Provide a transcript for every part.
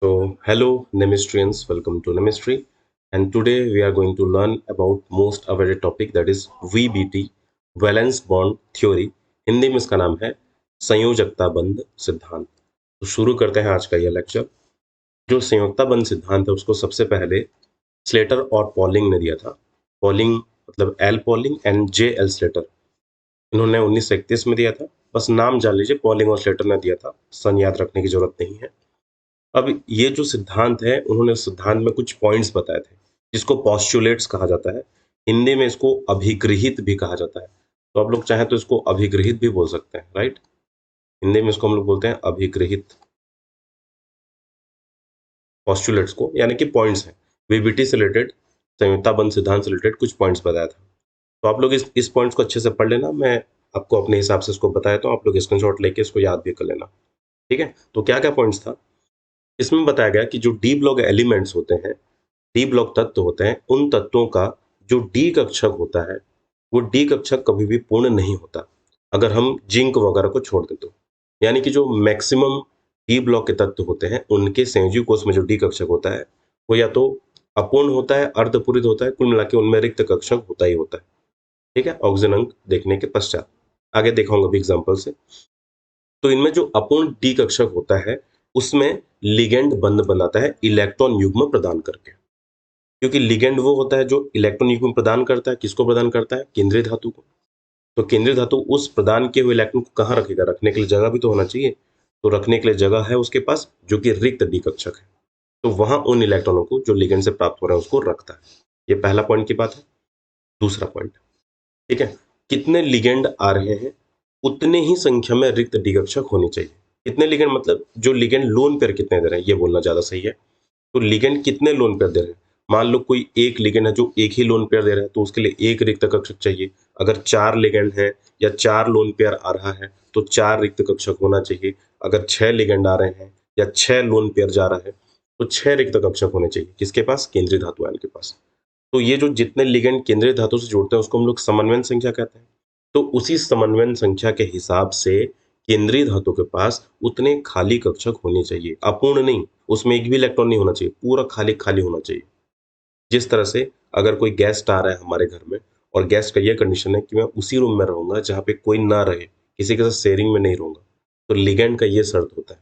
So, hello, Nemistrians, welcome to Nemistry. And today we are going to learn about most awaited topic that is VBT, Valence Bond Theory. Hindi में इसका नाम है संयोजकता बंध सिद्धांत। तो शुरू करते हैं आज का यह लेक्चर। जो संयोजकता बंध सिद्धांत है उसको सबसे पहले स्लेटर और पॉलिंग ने दिया था। पॉलिंग मतलब L polling and J L Slater, इन्होंने 1931 में दिया था। बस नाम जान लीजिए, पॉलिंग और स्लेटर ने दिया था, सन याद रखने की जरूरत नहीं है। अब ये जो सिद्धांत है, उन्होंने सिद्धांत में कुछ पॉइंट्स बताए थे जिसको पॉस्टुलेट्स कहा जाता है। हिंदी में इसको अभिगृहित भी कहा जाता है। तो आप लोग चाहें तो इसको अभिगृहित भी बोल सकते हैं, राइट। हिंदी में इसको हम लोग बोलते हैं अभिगृहित पॉस्टुलेट्स को, यानी कि पॉइंट्स हैं। वीबीटी से रिलेटेड, संयोजकता बंध सिद्धांत से रिलेटेड कुछ पॉइंट्स बताया था। तो आप लोग इस पॉइंट्स को अच्छे से पढ़ लेना। मैं आपको अपने हिसाब से इसको बताया, तो आप लोग स्क्रीनशॉट लेके इसको याद भी कर लेना। ठीक है, तो क्या क्या पॉइंट्स था इसमें बताया गया कि जो डी ब्लॉक एलिमेंट्स होते हैं, डी ब्लॉक तत्व होते हैं, उन तत्वों का जो डी कक्षक होता है वो डी कक्षक कभी भी पूर्ण नहीं होता अगर हम जिंक वगैरह को छोड़ दें तो। यानी कि जो मैक्सिमम डी ब्लॉक के तत्व होते हैं उनके संयोजी कोष में जो डी कक्षक होता है वो या तो अपूर्ण होता है, अर्धपूरित होता है, कुल मिला के उनमें रिक्त कक्षक होता ही होता है। ठीक है, ऑक्सीजन अंक देखने के पश्चात आगे दिखाऊंगा भी एग्जाम्पल से। तो इनमें जो अपूर्ण डी कक्षक होता है उसमें लिगेंड बंध बनाता है इलेक्ट्रॉन युग्म प्रदान करके। क्योंकि लिगेंड वो होता है जो इलेक्ट्रॉन युग्म प्रदान करता है। किसको प्रदान करता है? केंद्रीय धातु को। तो केंद्रीय धातु उस प्रदान किए हुए इलेक्ट्रॉन को कहाँ रखेगा? रखने के लिए जगह भी तो होना चाहिए। तो रखने के लिए जगह है उसके पास, जो कि रिक्त डी कक्षक है। तो वहां उन इलेक्ट्रॉनों को जो लिगेंड से प्राप्त हो रहा है उसको रखता है। ये पहला पॉइंट की बात है। दूसरा पॉइंट, ठीक है, कितने लिगेंड आ रहे हैं उतने ही संख्या में रिक्त डी कक्षक होनी चाहिए। कितने लिगेंड मतलब जो लिगेंड लोन पेयर कितने दे रहे हैं, ये बोलना ज्यादा सही है। तो लिगेंड कितने लोन पेयर दे रहे हैं? मान लो कोई एक लिगेंड है जो एक ही लोन पेयर दे रहा है, तो उसके लिए एक रिक्त कक्षक चाहिए। अगर चार लिगेंड है या चार लोन पेयर आ रहा है तो चार रिक्त कक्षक होना चाहिए। अगर छह लिगेंड आ रहे हैं या छह लोन पेयर जा रहा है तो छह रिक्त कक्षक होने चाहिए। किसके पास? केंद्रीय धातु आयन के पास। तो ये जो जितने लिगेंड केंद्रीय धातु से जोड़ते हैं उसको हम लोग समन्वयन संख्या कहते हैं। तो उसी समन्वयन संख्या के हिसाब से केंद्रीय धातु के पास उतने खाली कक्षक होने चाहिए, अपूर्ण नहीं। उसमें एक भी इलेक्ट्रॉन नहीं होना चाहिए, पूरा खाली खाली होना चाहिए। जिस तरह से अगर कोई गेस्ट आ रहा है हमारे घर में और गेस्ट का ये कंडीशन है कि मैं उसी रूम में रहूंगा जहाँ पे कोई ना रहे, किसी के साथ शेयरिंग में नहीं रहूंगा, तो लिगेंड का ये शर्त होता है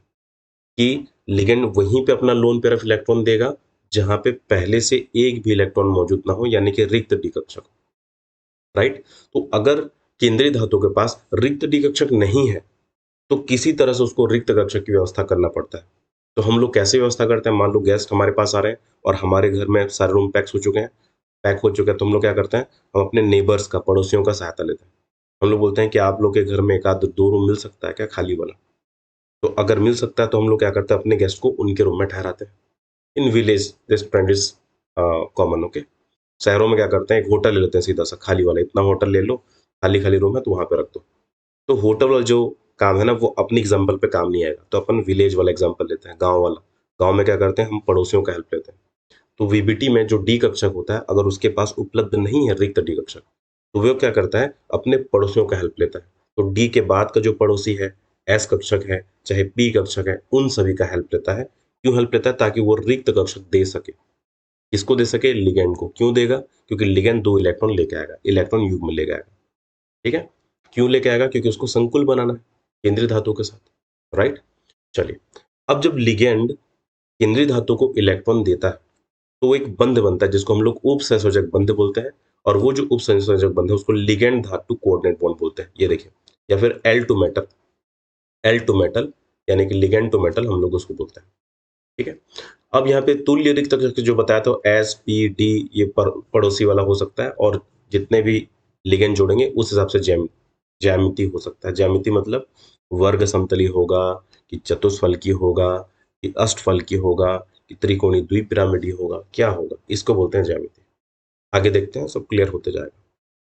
कि लिगेंड वहीं पे अपना लोन पेयर ऑफ इलेक्ट्रॉन देगा जहां पे पहले से एक भी इलेक्ट्रॉन मौजूद ना हो, यानी कि रिक्त डी कक्षक। राइट। तो अगर केंद्रीय धातु के पास रिक्त डी कक्षक नहीं है तो किसी तरह से उसको रिक्त कक्षक की व्यवस्था करना पड़ता है। तो हम लोग कैसे व्यवस्था करते हैं? मान लो गेस्ट हमारे पास आ रहे हैं और हमारे घर में सारे रूम पैक हो चुके हैं, तो हम लोग क्या करते हैं? हम अपने नेबर्स का, पड़ोसियों का सहायता लेते हैं। हम लोग बोलते हैं कि आप लोग के घर में एक आध दो रूम मिल सकता है क्या खाली वाला? तो अगर मिल सकता है तो हम लोग क्या करते हैं? अपने गेस्ट को उनके रूम में ठहराते हैं। In village this trend is common. Okay, शहरों में क्या करते हैं? एक होटल ले लेते हैं सीधा सा खाली वाला, इतना होटल ले लो, खाली खाली रूम है तो वहां पे रख दो। तो होटल वाला जो काम है ना वो अपनी एग्जाम्पल पे काम नहीं आएगा, तो अपन विलेज वाला एग्जाम्पल लेते हैं, गांव वाला। गांव में क्या करते हैं? हम पड़ोसियों का हेल्प लेते हैं। तो वीबीटी में जो डी कक्षक होता है अगर उसके पास उपलब्ध नहीं है रिक्त डी कक्षक, तो वो क्या करता है? अपने पड़ोसियों का हेल्प लेता है। तो डी के बाद का जो पड़ोसी है, एस कक्षक है चाहे पी कक्षक है, उन सभी का हेल्प लेता है। क्यों हेल्प लेता है? ताकि वो रिक्त कक्षक दे सके। किसको दे सके? लिगेंड को। क्यों देगा? क्योंकि लिगेंड दो इलेक्ट्रॉन लेके आएगा, इलेक्ट्रॉन युग्म लेके आएगा। ठीक है, क्यों लेके आएगा? क्योंकि उसको संकुल बनाना है केंद्रीय धातु के साथ। राइट। चलिए, अब जब लिगेंड केंद्रीय धातु को इलेक्ट्रॉन देता है तो एक बंध बनता है जिसको हम लोग उप संयोजक बंध बोलते हैं। और वो जो उप संयोजक बंध है उसको लिगेंड धातु कोऑर्डिनेट बॉन्ड बोलते हैं। ये देखिए, या फिर L two metal, L two metal यानी कि लिगेंड टू मेटल हम लोग उसको बोलते हैं। ठीक है, अब यहाँ पे तुल्य रिक्त कक्षक जो बताया था एस पी डी, ये पड़ोसी वाला हो सकता है। और जितने भी लिगेंड जोड़ेंगे उस हिसाब से ज्यामिति हो सकता है। ज्यामिति मतलब वर्ग समतली होगा, कि चतुष्फलकी होगा, कि अष्टफलकी होगा, कि त्रिकोणीय द्विपिरामिडीय होगा, क्या होगा, इसको बोलते हैं ज्यामिति। आगे देखते हैं, सब क्लियर होते जाएगा।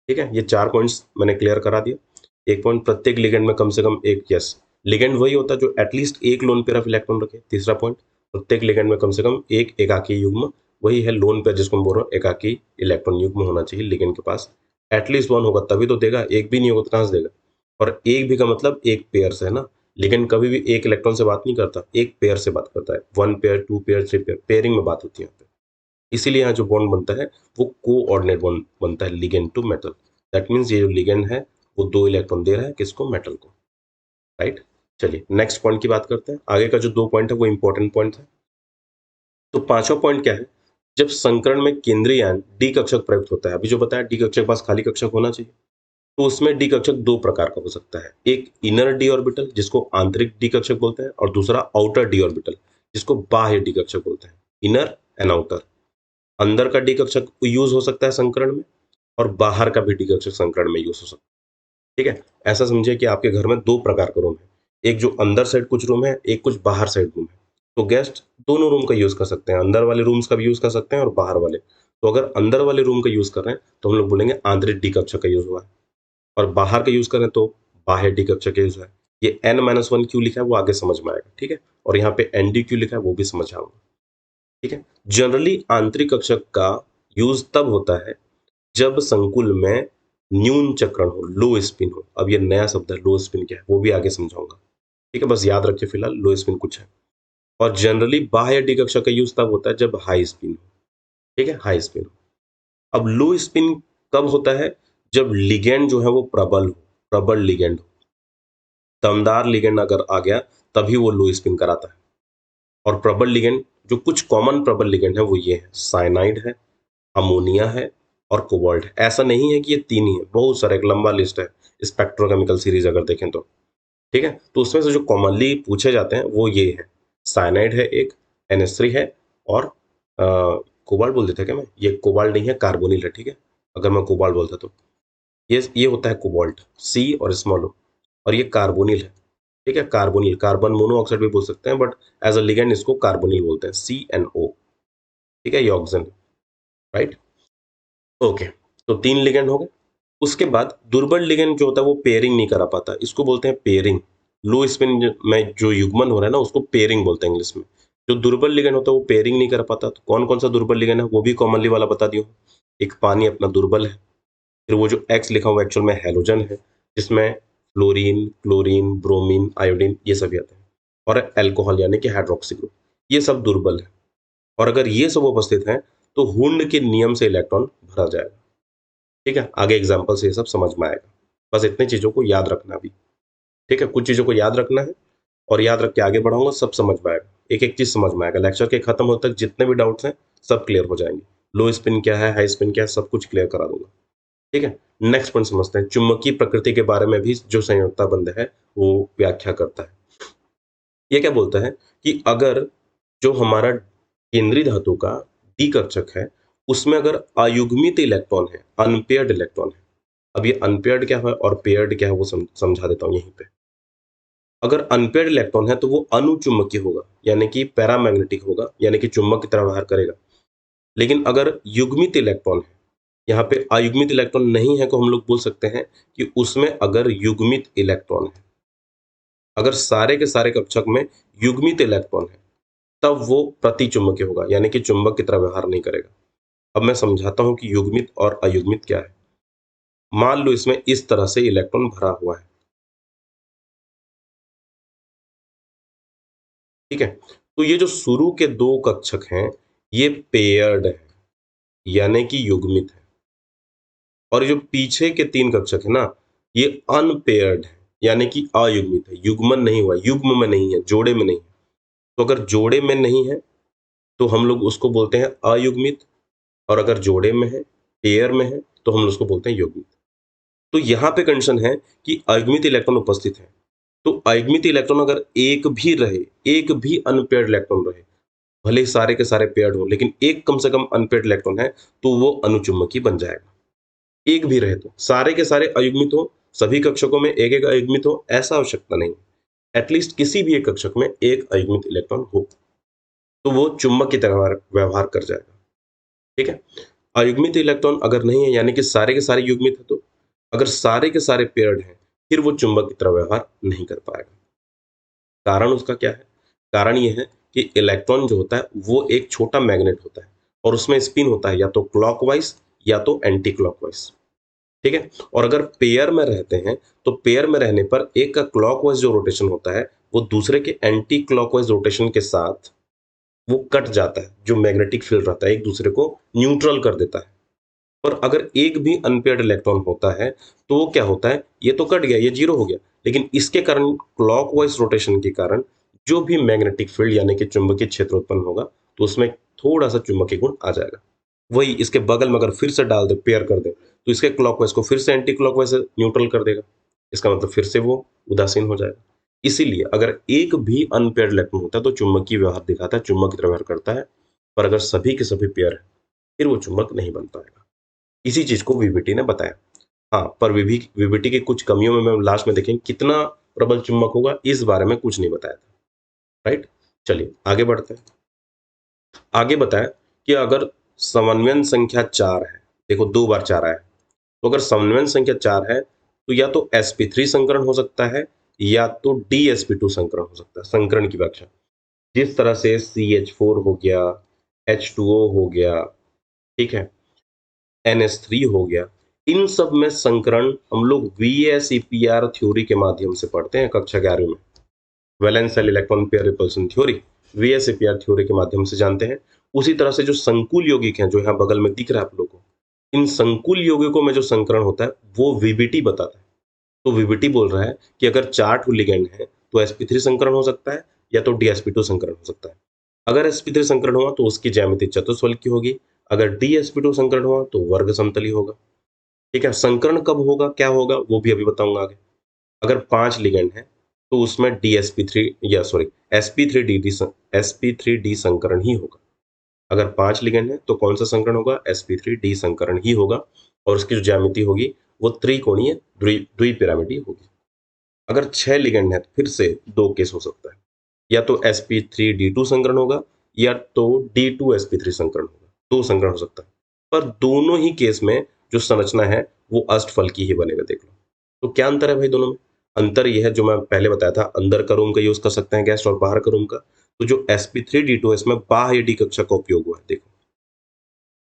ठीक है, ये चार पॉइंट्स मैंने क्लियर करा दिया। एक पॉइंट, प्रत्येक लिगेंड में कम से कम एक, यस, लिगेंड वही होता है जो एटलीस्ट एक लोन पेयर ऑफ इलेक्ट्रॉन रखे। तीसरा पॉइंट, प्रत्येक लिगेंड में कम से कम एक एकाकी युग्म, वही है लोन पेयर जिसको हम बोल रहे हैं, एकाकी इलेक्ट्रॉन युग्म होना चाहिए लिगेंड के पास। एटलीस्ट वन होगा तभी तो देगा, एक भी नहीं होगा तो कहां से देगा? और एक भी का मतलब एक पेयर से है ना, लिगेंड कभी भी एक इलेक्ट्रॉन से बात नहीं करता, एक पेयर से बात करता है। 1 पेयर, 2 पेयर, 3 पेयर, पेयरिंग में बात होती है यहाँ पे। इसीलिए यहाँ जो बॉन्ड बनता है वो कोऑर्डिनेट बॉन्ड बनता है, ligand to metal. That means ये जो लिगेंड है वो 2 इलेक्ट्रॉन दे रहा है किसको, मेटल को, राइट। चलिए नेक्स्ट पॉइंट की बात करते हैं। आगे का जो 2 पॉइंट है वो इंपॉर्टेंट पॉइंट है। तो 5वां पॉइंट क्या है, जब संकरण में केंद्रीय आयन डी कक्षक प्रयुक्त होता है, अभी जो बताया डी कक्षक के पास खाली कक्षक होना चाहिए, तो उसमें डी कक्षक 2 प्रकार का हो सकता है। एक इनर डी ऑर्बिटल जिसको आंतरिक डी कक्षक बोलते हैं, और दूसरा आउटर डी ऑर्बिटल जिसको बाह्य डी कक्षक बोलते हैं। इनर एंड आउटर, अंदर का डी कक्षक यूज हो सकता है संकरण में, और बाहर का भी डी कक्षक संकरण में यूज हो सकता है। ठीक है, ऐसा समझिए कि आपके घर में 2 प्रकार का रूम है, एक जो अंदर साइड कुछ रूम है, एक कुछ बाहर साइड रूम है। तो गेस्ट दोनों रूम का यूज कर सकते हैं, अंदर वाले रूम्स का भी यूज कर सकते हैं और बाहर वाले। तो अगर अंदर वाले रूम का यूज कर रहे हैं तो हम लोग बोलेंगे आंतरिक डी कक्षक का यूज हुआ है, और बाहर का यूज करें तो बाह्य डी कक्षक का यूज है। ये n-1 क्यों लिखा है वो आगे समझ में आएगा, ठीक है। और यहाँ पे nd क्यों लिखा है वो भी समझ आऊंगा, ठीक है। जनरली आंतरिक कक्षक का यूज तब होता है जब संकुल में न्यून चक्रण हो, लो स्पिन हो। अब ये नया शब्द है, लो स्पिन क्या है वो भी आगे समझाऊंगा, ठीक है। बस याद रखिए फिलहाल लो स्पिन कुछ है। और जनरली बाह्य डी कक्षक का यूज तब होता है जब हाई स्पिन हो, ठीक है, हाई स्पिन हो। अब लो स्पिन कब होता है, जब लिगेंड जो है वो प्रबल हो, प्रबल लिगेंड हो। दमदार लिगेंड अगर आ गया तभी वो लो स्पिन कराता है। और प्रबल लिगेंड, जो कुछ कॉमन प्रबल लिगेंड है वो ये है, साइनाइड है, अमोनिया है और कोबाल्ट है। ऐसा नहीं है कि ये 3 ही है, बहुत सारा एक लंबा लिस्ट है स्पेक्ट्रोकेमिकल सीरीज अगर देखें तो, ठीक है। तो उसमें से जो कॉमनली पूछे जाते हैं वो ये है, साइनाइड है एक, NH3 है, और कोबाल्ट बोल देता क्या मैं, ये कोबाल्ट नहीं है, कार्बोनिल है, ठीक है। अगर मैं कोबाल्ट बोलता तो ये होता है कोबाल्ट, C और स्मॉल ओ, और ये कार्बोनिल है, ठीक है। कार्बोनिल, कार्बन मोनोऑक्साइड भी बोल सकते हैं, बट एज अ लिगेंड इसको कार्बोनिल बोलते हैं, CNO, ठीक है, ये ऑक्सीजन, राइट। ओके, तो 3 लिगेंड हो गए। उसके बाद दुर्बल लिगेंड जो होता है वो पेयरिंग नहीं करा पाता, इसको बोलते हैं पेयरिंग। लो स्पिन में जो युग्मन हो रहा है ना उसको पेयरिंग बोलते हैं इंग्लिश में। जो दुर्बल लिगेंड होता है वो पेयरिंग नहीं कर पाता। तो कौन कौन सा दुर्बल लिगेंड है वो भी कॉमनली वाला बता दियो। एक पानी अपना दुर्बल है, फिर वो जो एक्स लिखा हुआ एक्चुअल में हैलोजन है, जिसमें फ्लोरीन, क्लोरीन, ब्रोमीन, आयोडीन ये सभी आते हैं, और एल्कोहल यानी कि हाइड्रोक्सी ग्रुप, ये सब दुर्बल है। और अगर ये सब उपस्थित हैं तो हुंड के नियम से इलेक्ट्रॉन भरा जाएगा, ठीक है। आगे एग्जाम्पल से ये सब समझ में आएगा। बस इतनी चीजों को याद रखना भी, ठीक है। कुछ चीजों को याद रखना है और याद रख के आगे बढ़ाऊंगा, सब समझ में आएगा, एक एक चीज समझ में आएगा। लेक्चर के खत्म होने तक जितने भी डाउट्स हैं सब क्लियर हो जाएंगे। लो स्पिन क्या है, हाई स्पिन क्या है, सब कुछ क्लियर करा दूंगा, ठीक है। नेक्स्ट पॉइंट समझते हैं, चुंबकीय प्रकृति के बारे में भी जो संयोजकता बंध है वो व्याख्या करता है। ये क्या बोलता है कि अगर जो हमारा केंद्रीय धातु का डी कक्षक है उसमें अगर अयुग्मित इलेक्ट्रॉन है, अनपेयर्ड इलेक्ट्रॉन है। अब ये अनपेयर्ड क्या है और पेयर्ड क्या है वो समझा देता हूं यहीं पे। अगर अनपेयर्ड इलेक्ट्रॉन है तो वो अनुचुंबकीय होगा, यानी कि पैरामैग्नेटिक होगा, यानी कि चुंबक की तरह व्यवहार करेगा। लेकिन अगर युग्मित इलेक्ट्रॉन है, यहाँ पे अयुग्मित इलेक्ट्रॉन नहीं है, तो हम लोग बोल सकते हैं कि उसमें अगर युग्मित इलेक्ट्रॉन है, अगर सारे के सारे कक्षक में युग्मित इलेक्ट्रॉन है तब वो प्रतिचुंबकीय होगा, यानी कि चुंबक की तरह व्यवहार नहीं करेगा। अब मैं समझाता हूं कि युग्मित और अयुग्मित क्या है। मान लो इसमें इस तरह से इलेक्ट्रॉन भरा हुआ है, ठीक है। तो ये जो शुरू के 2 कक्षक हैं ये पेयर्ड है, यानी कि युग्मित है। और जो पीछे के 3 कक्षक है ना ये अनपेयर्ड है, यानी कि अयुग्मित है, युग्मन नहीं हुआ, युग्म में नहीं है, जोड़े में नहीं है। तो अगर जोड़े में नहीं है तो हम लोग उसको बोलते हैं अयुग्मित, और अगर जोड़े में है, पेयर में है, तो हम उसको बोलते हैं युग्मित। तो यहाँ पे कंडीशन है कि अयुग्मित इलेक्ट्रॉन उपस्थित है। तो अयुग्मित इलेक्ट्रॉन अगर एक भी रहे, एक भी अनपेयर्ड इलेक्ट्रॉन रहे, भले ही सारे के सारे पेयर्ड हो, लेकिन एक कम से कम अनपेयर्ड इलेक्ट्रॉन है तो वो अनुचुंबकीय बन जाएगा। एक भी रहे तो, सारे के सारे अयुग्मित हो, सभी कक्षकों में एक एक अयुग्मित हो, ऐसा आवश्यकता नहीं। एटलीस्ट किसी भी एक कक्षक में एक अयुग्मित इलेक्ट्रॉन हो तो वो चुंबक की तरह व्यवहार कर जाएगा, ठीक है। अयुग्मित इलेक्ट्रॉन अगर नहीं है, यानी कि सारे के सारे युग्मित है, तो अगर सारे के सारे पेयर्ड हैं फिर वो चुंबक की तरह व्यवहार नहीं कर पाएगा। कारण उसका क्या है, कारण ये है कि इलेक्ट्रॉन जो होता है वो एक छोटा मैग्नेट होता है और उसमें स्पिन होता है या तो क्लॉकवाइज या तो एंटी क्लॉकवाइज। ठीक है। और अगर पेयर में रहते हैं तो पेयर में रहने पर एक का क्लॉकवाइज जो रोटेशन होता है वो दूसरे के एंटी क्लॉकवाइज रोटेशन के साथ वो कट जाता है। जो मैग्नेटिक फील्ड रहता है एक दूसरे को न्यूट्रल कर देता है। और अगर एक भी अनपेयर्ड इलेक्ट्रॉन होता है तो वो क्या होता है, ये तो कट गया, ये जीरो हो गया, लेकिन इसके कारण क्लॉकवाइज रोटेशन के कारण जो भी मैग्नेटिक फील्ड यानी कि चुंबकीय क्षेत्र उत्पन्न होगा तो उसमें थोड़ा सा चुंबकीय गुण आ जाएगा। वही इसके बगल में अगर फिर से डाल दे, पेयर कर दे, तो इसके क्लॉकवाइज को फिर से एंटी क्लॉकवाइज न्यूट्रल कर देगा। इसका मतलब फिर से वो उदासीन हो जाएगा। इसीलिए अगर एक भी अनपेयर्ड इलेक्ट्रॉन होता है तो चुंबकीय व्यवहार दिखाता है, चुंबक की तरह व्यवहार करता है। पर अगर सभी के सभी पेयर है फिर वो चुंबक नहीं बन पाएगा। इसी चीज को वीबीटी ने बताया। हाँ, पर वीबीटी की कुछ कमियों में मैं लास्ट में देखेंगे कितना प्रबल चुंबक होगा इस बारे में कुछ नहीं बताया था। राइट, चलिए आगे बढ़ते हैं। आगे बताया कि अगर समन्वयन संख्या 4 है, देखो 2 बार 4 आया, तो अगर समन्वयन संख्या 4 है तो या तो sp3 संकरण हो सकता है या तो dsp2 संकरण हो सकता है। संकरण की व्याख्या जिस तरह से CH4 हो गया, H2O हो गया, ठीक है, NH3 हो गया, इन सब में संकरण हम लोग VSEPR थ्योरी के माध्यम से पढ़ते हैं कक्षा 11वीं में। Valence shell electron pair repulsion theory, VSEPR theory के माध्यम से जानते हैं। उसी तरह से जो संकुल यौगिक हैं जो यहाँ बगल में दिख रहा है आप लोगों को, इन संकुल यौगिकों में जो संकरण होता है वो VBT बताता है। तो VBT बोल रहा है कि अगर 4 ठो लिगेंड है तो sp3 संकरण हो सकता है या तो dsp2 संकरण हो सकता है। अगर sp3 संकरण हुआ तो उसकी ज्यामिति चतुष्फलक की होगी, अगर dsp2 संकरण हुआ तो वर्ग समतली होगा। ठीक है, संकरण कब होगा क्या होगा वो भी अभी बताऊंगा आगे। अगर 5 लिगेंड है तो उसमें dsp3 या सॉरी sp3d संकरण ही होगा। अगर 5 लिगेंड है तो कौन सा संकरण होगा, sp3d संकरण ही होगा। और उसकी जो ज्यामिति होगी वो त्रिकोणीय द्विपिरामिडीय होगी। अगर 6 लिगेंड है तो फिर से दो केस हो सकता है, या तो sp3d2 संकरण होगा या तो d2sp3 संकरण होगा। दो संकरण हो सकता है, पर दोनों ही केस में जो संरचना है वो अष्टफलकी ही बनेगा। देख लो तो क्या अंतर है भाई दोनों में। अंतर यह है जो मैं पहले बताया था, अंदर का रूम का यूज कर सकते हैं गैस और बाहर का रूम का। तो जो sp3d2 है इसमें बाह्य डी कक्षा का उपयोग हुआ है, देखो,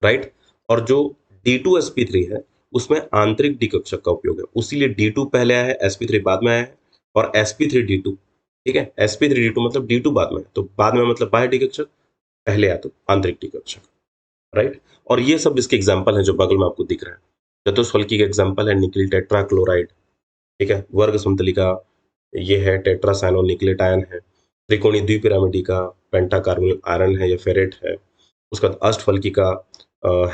राइट। और जो d2sp3 है उसमें आंतरिक डी कक्षक का उपयोग है, उसीलिए d2 पहले आया है, sp3 बाद में आया है। और sp3d2, ठीक है, sp3d2 मतलब d2 बाद में, तो बाद में मतलब बाह्य डी कक्षक, पहले आया तो आंतरिक डी कक्षक, राइट। और ये सब इसके एग्जाम्पल हैं जो बगल में आपको दिख रहा है। चतुष्फलकी का एग्जाम्पल है निकल टेट्राक्लोराइड, ठीक है, वर्ग समतलिका ये है टेट्रासाइनो निकलेट आयन है, त्रिकोणीय द्विपिरामिडी का पेंटाकार्बोनिल आयरन है या फेरेट है। उसके बाद अष्टफलकी का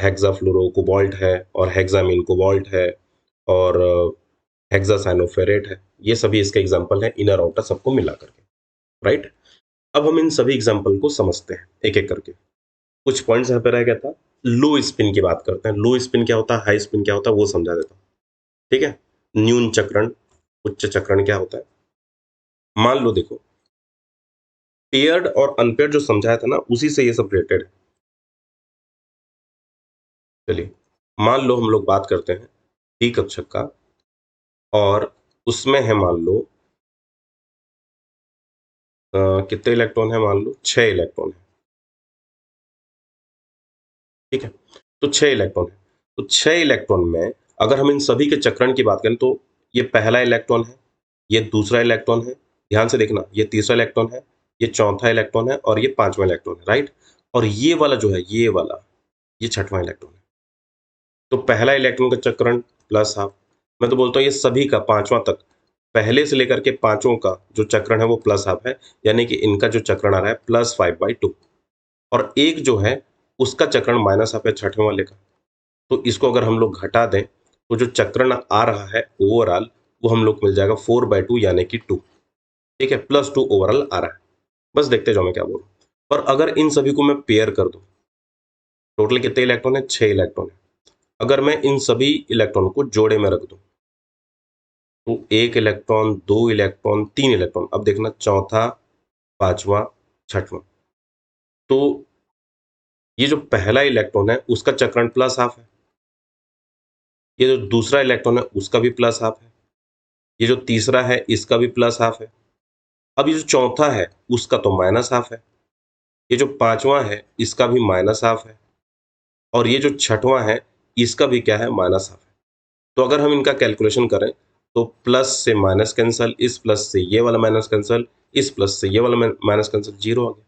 हेक्साफ्लोरो कोबाल्ट है और हेक्सामीन कोबाल्ट है और हेक्सासाइनोफेरेट है। ये सभी इसके एग्जाम्पल हैं, इनर आउटर सबको मिला करके, राइट। अब हम इन सभी एग्जाम्पल को समझते हैं एक एक करके। कुछ पॉइंट्स यहाँ पे रह गया था। लो स्पिन की बात करते हैं। लो स्पिन क्या होता है, हाई स्पिन क्या होता है वो समझा देता हूँ, ठीक है। न्यून चक्रण, उच्च चक्रण क्या होता है। मान लो देखो, पेयर्ड और अनपेयर्ड जो समझाया था ना उसी से ये सब रिलेटेड है। चलिए मान लो हम लोग बात करते हैं डी कक्षक का, और उसमें है मान लो कितने इलेक्ट्रॉन है, मान लो 6 इलेक्ट्रॉन है, ठीक है। तो 6 इलेक्ट्रॉन है, तो 6 इलेक्ट्रॉन में अगर हम इन सभी के चक्रण की बात करें तो ये पहला इलेक्ट्रॉन है, ये दूसरा इलेक्ट्रॉन है, ध्यान से देखना, ये तीसरा इलेक्ट्रॉन है, ये चौथा इलेक्ट्रॉन है और ये पांचवा इलेक्ट्रॉन है, राइट। और ये वाला जो है, ये वाला, ये छठवां इलेक्ट्रॉन है। तो पहला इलेक्ट्रॉन का चक्रण प्लस हाफ, मैं तो बोलता हूँ ये सभी का पांचवां तक, पहले से लेकर के पांचों का जो चक्रण है वो प्लस हाफ है, यानी कि इनका जो चक्रण आ रहा है +5/2। और एक जो है उसका चक्रण माइनस हाफ है छठवें वाले का। तो इसको अगर हम लोग घटा दें तो जो चक्रण आ रहा है ओवरऑल वो हम लोग मिल जाएगा 4/2 यानी कि 2, ठीक है, +2 ओवरऑल आ रहा है। बस देखते जाओ मैं क्या बोलूँ। और अगर इन सभी को मैं पेयर कर दूं, टोटल कितने इलेक्ट्रॉन है, 6 इलेक्ट्रॉन है। अगर मैं इन सभी इलेक्ट्रॉन को जोड़े में रख दूं तो 1 इलेक्ट्रॉन, 2 इलेक्ट्रॉन, 3 इलेक्ट्रॉन, अब देखना चौथा, पांचवा, छठवां। तो ये जो पहला इलेक्ट्रॉन है उसका चक्रण प्लस हाफ है, ये जो दूसरा इलेक्ट्रॉन है उसका भी प्लस हाफ है, ये जो तीसरा है इसका भी प्लस हाफ है। अब ये जो चौथा है उसका तो माइनस हाफ है, ये जो पांचवा है इसका भी माइनस हाफ है, और ये जो छठवां है इसका भी क्या है, माइनस हाफ है। तो अगर हम इनका कैलकुलेशन करें तो प्लस से माइनस कैंसल, इस प्लस से ये वाला माइनस कैंसल, इस प्लस से ये वाला माइनस कैंसल, जीरो आ गया।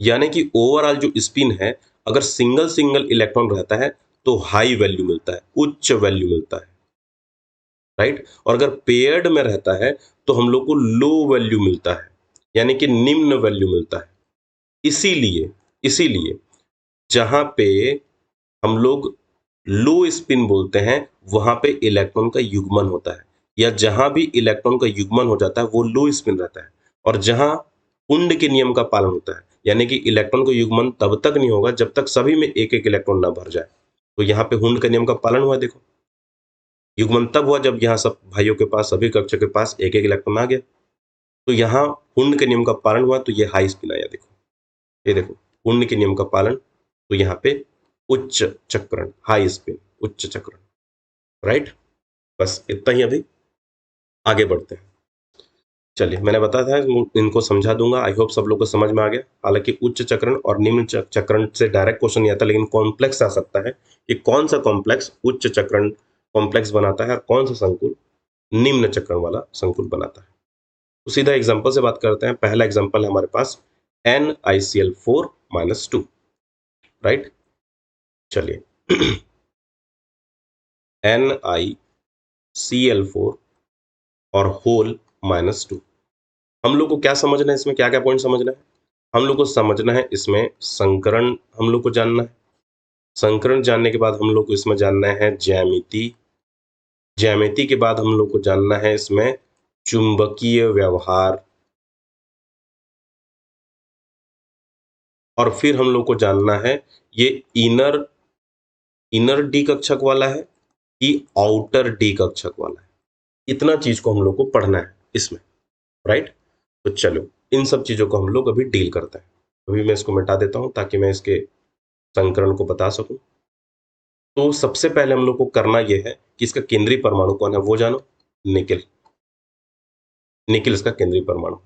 यानी कि ओवरऑल जो स्पिन है, अगर सिंगल सिंगल इलेक्ट्रॉन रहता है तो हाई वैल्यू मिलता है, उच्च वैल्यू मिलता है, राइट। और अगर पेयर्ड में रहता है तो हम लोग को लो वैल्यू मिलता है, यानी कि निम्न वैल्यू मिलता है। इसीलिए इसीलिए जहां पे हम लोग लो स्पिन बोलते हैं वहां पे इलेक्ट्रॉन का युग्मन होता है, या जहां भी इलेक्ट्रॉन का युग्मन हो जाता है वो लो स्पिन रहता है। और जहां कुंड के नियम का पालन होता है, यानी कि इलेक्ट्रॉन का युग्मन तब तक नहीं होगा जब तक सभी में एक एक इलेक्ट्रॉन ना भर जाए। तो यहाँ पे हुंड के नियम का पालन हुआ, देखो युग्मन तब हुआ जब यहाँ सब भाइयों के पास, सभी कक्षों के पास एक एक इलेक्ट्रॉन आ गया। तो यहाँ हुंड के नियम का पालन हुआ, तो ये हाई स्पिन आया, देखो ये देखो हुंड के नियम का पालन, तो यहाँ पे उच्च चक्रण, हाई स्पिन, उच्च चक्रण, राइट। बस इतना ही, अभी आगे बढ़ते हैं। चलिए, मैंने बताया था इनको समझा दूंगा, आई होप सब लोग को समझ में आ गया। हालांकि उच्च चक्रण और निम्न चक्रण से डायरेक्ट क्वेश्चन नहीं आता, लेकिन कॉम्प्लेक्स आ सकता है कि कौन सा कॉम्प्लेक्स उच्च चक्रण कॉम्प्लेक्स बनाता है और कौन सा संकुल निम्न चक्रण वाला संकुल बनाता है। तो सीधा एग्जांपल से बात करते हैं। पहला एग्जांपल है हमारे पास NiCl4-2, राइट। चलिए NiCl4 और होल -2। हम लोग को क्या समझना है इसमें, क्या क्या पॉइंट समझना है? हम लोग को समझना है इसमें संकरण, हम लोग को जानना है। संकरण जानने के बाद हम लोग को इसमें जानना है ज्यामिति। ज्यामिति के बाद हम लोग को जानना है इसमें चुंबकीय व्यवहार। और फिर हम लोग को जानना है ये इनर डी कक्षक वाला है कि आउटर डी कक्षक वाला है। इतना चीज को हम लोग को पढ़ना है इसमें, राइट। तो चलो इन सब चीजों को हम लोग अभी डील करते हैं। अभी मैं इसको मिटा देता हूं ताकि मैं इसके संकरण को बता सकूं। तो सबसे पहले हम लोग को करना यह है कि इसका केंद्रीय परमाणु कौन है वो जानो, निकिल। निकिल इसका केंद्रीय परमाणु।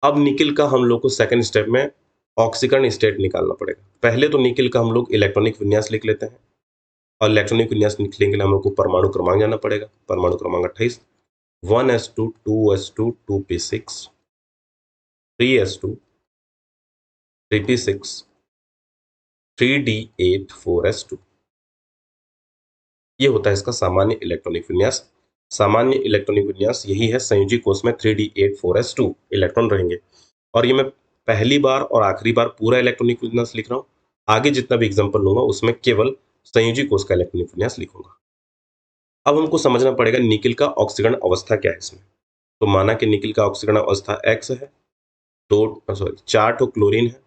अब निकिल का हम लोग को सेकंड स्टेप में ऑक्सीकरण स्टेट निकालना पड़ेगा। पहले तो निकिल का हम लोग इलेक्ट्रॉनिक विन्यास लिख लेते हैं, और इलेक्ट्रॉनिक विन्यास लिखने के लिए हम लोग को परमाणु क्रमांक जाना पड़ेगा। परमाणु क्रमांक 28, 1s2 2s2 2p6 3s2 3p6 3d8 4s2। ये होता है इसका सामान्य इलेक्ट्रॉनिक विन्यास। सामान्य इलेक्ट्रॉनिक विन्यास यही है। संयोजी कोष में 3d8 4s2 इलेक्ट्रॉन रहेंगे। और ये मैं पहली बार और आखिरी बार पूरा इलेक्ट्रॉनिक विन्यास लिख रहा हूँ। आगे जितना भी एग्जांपल लूंगा उसमें केवल संयोजी कोष का इलेक्ट्रॉनिक विन्यास लिखूंगा। अब हमको समझना पड़ेगा निकिल का ऑक्सीकरण अवस्था क्या है इसमें। तो माना कि निकिल का ऑक्सीकरण अवस्था X है, दो सॉरी 4 ठो क्लोरीन है,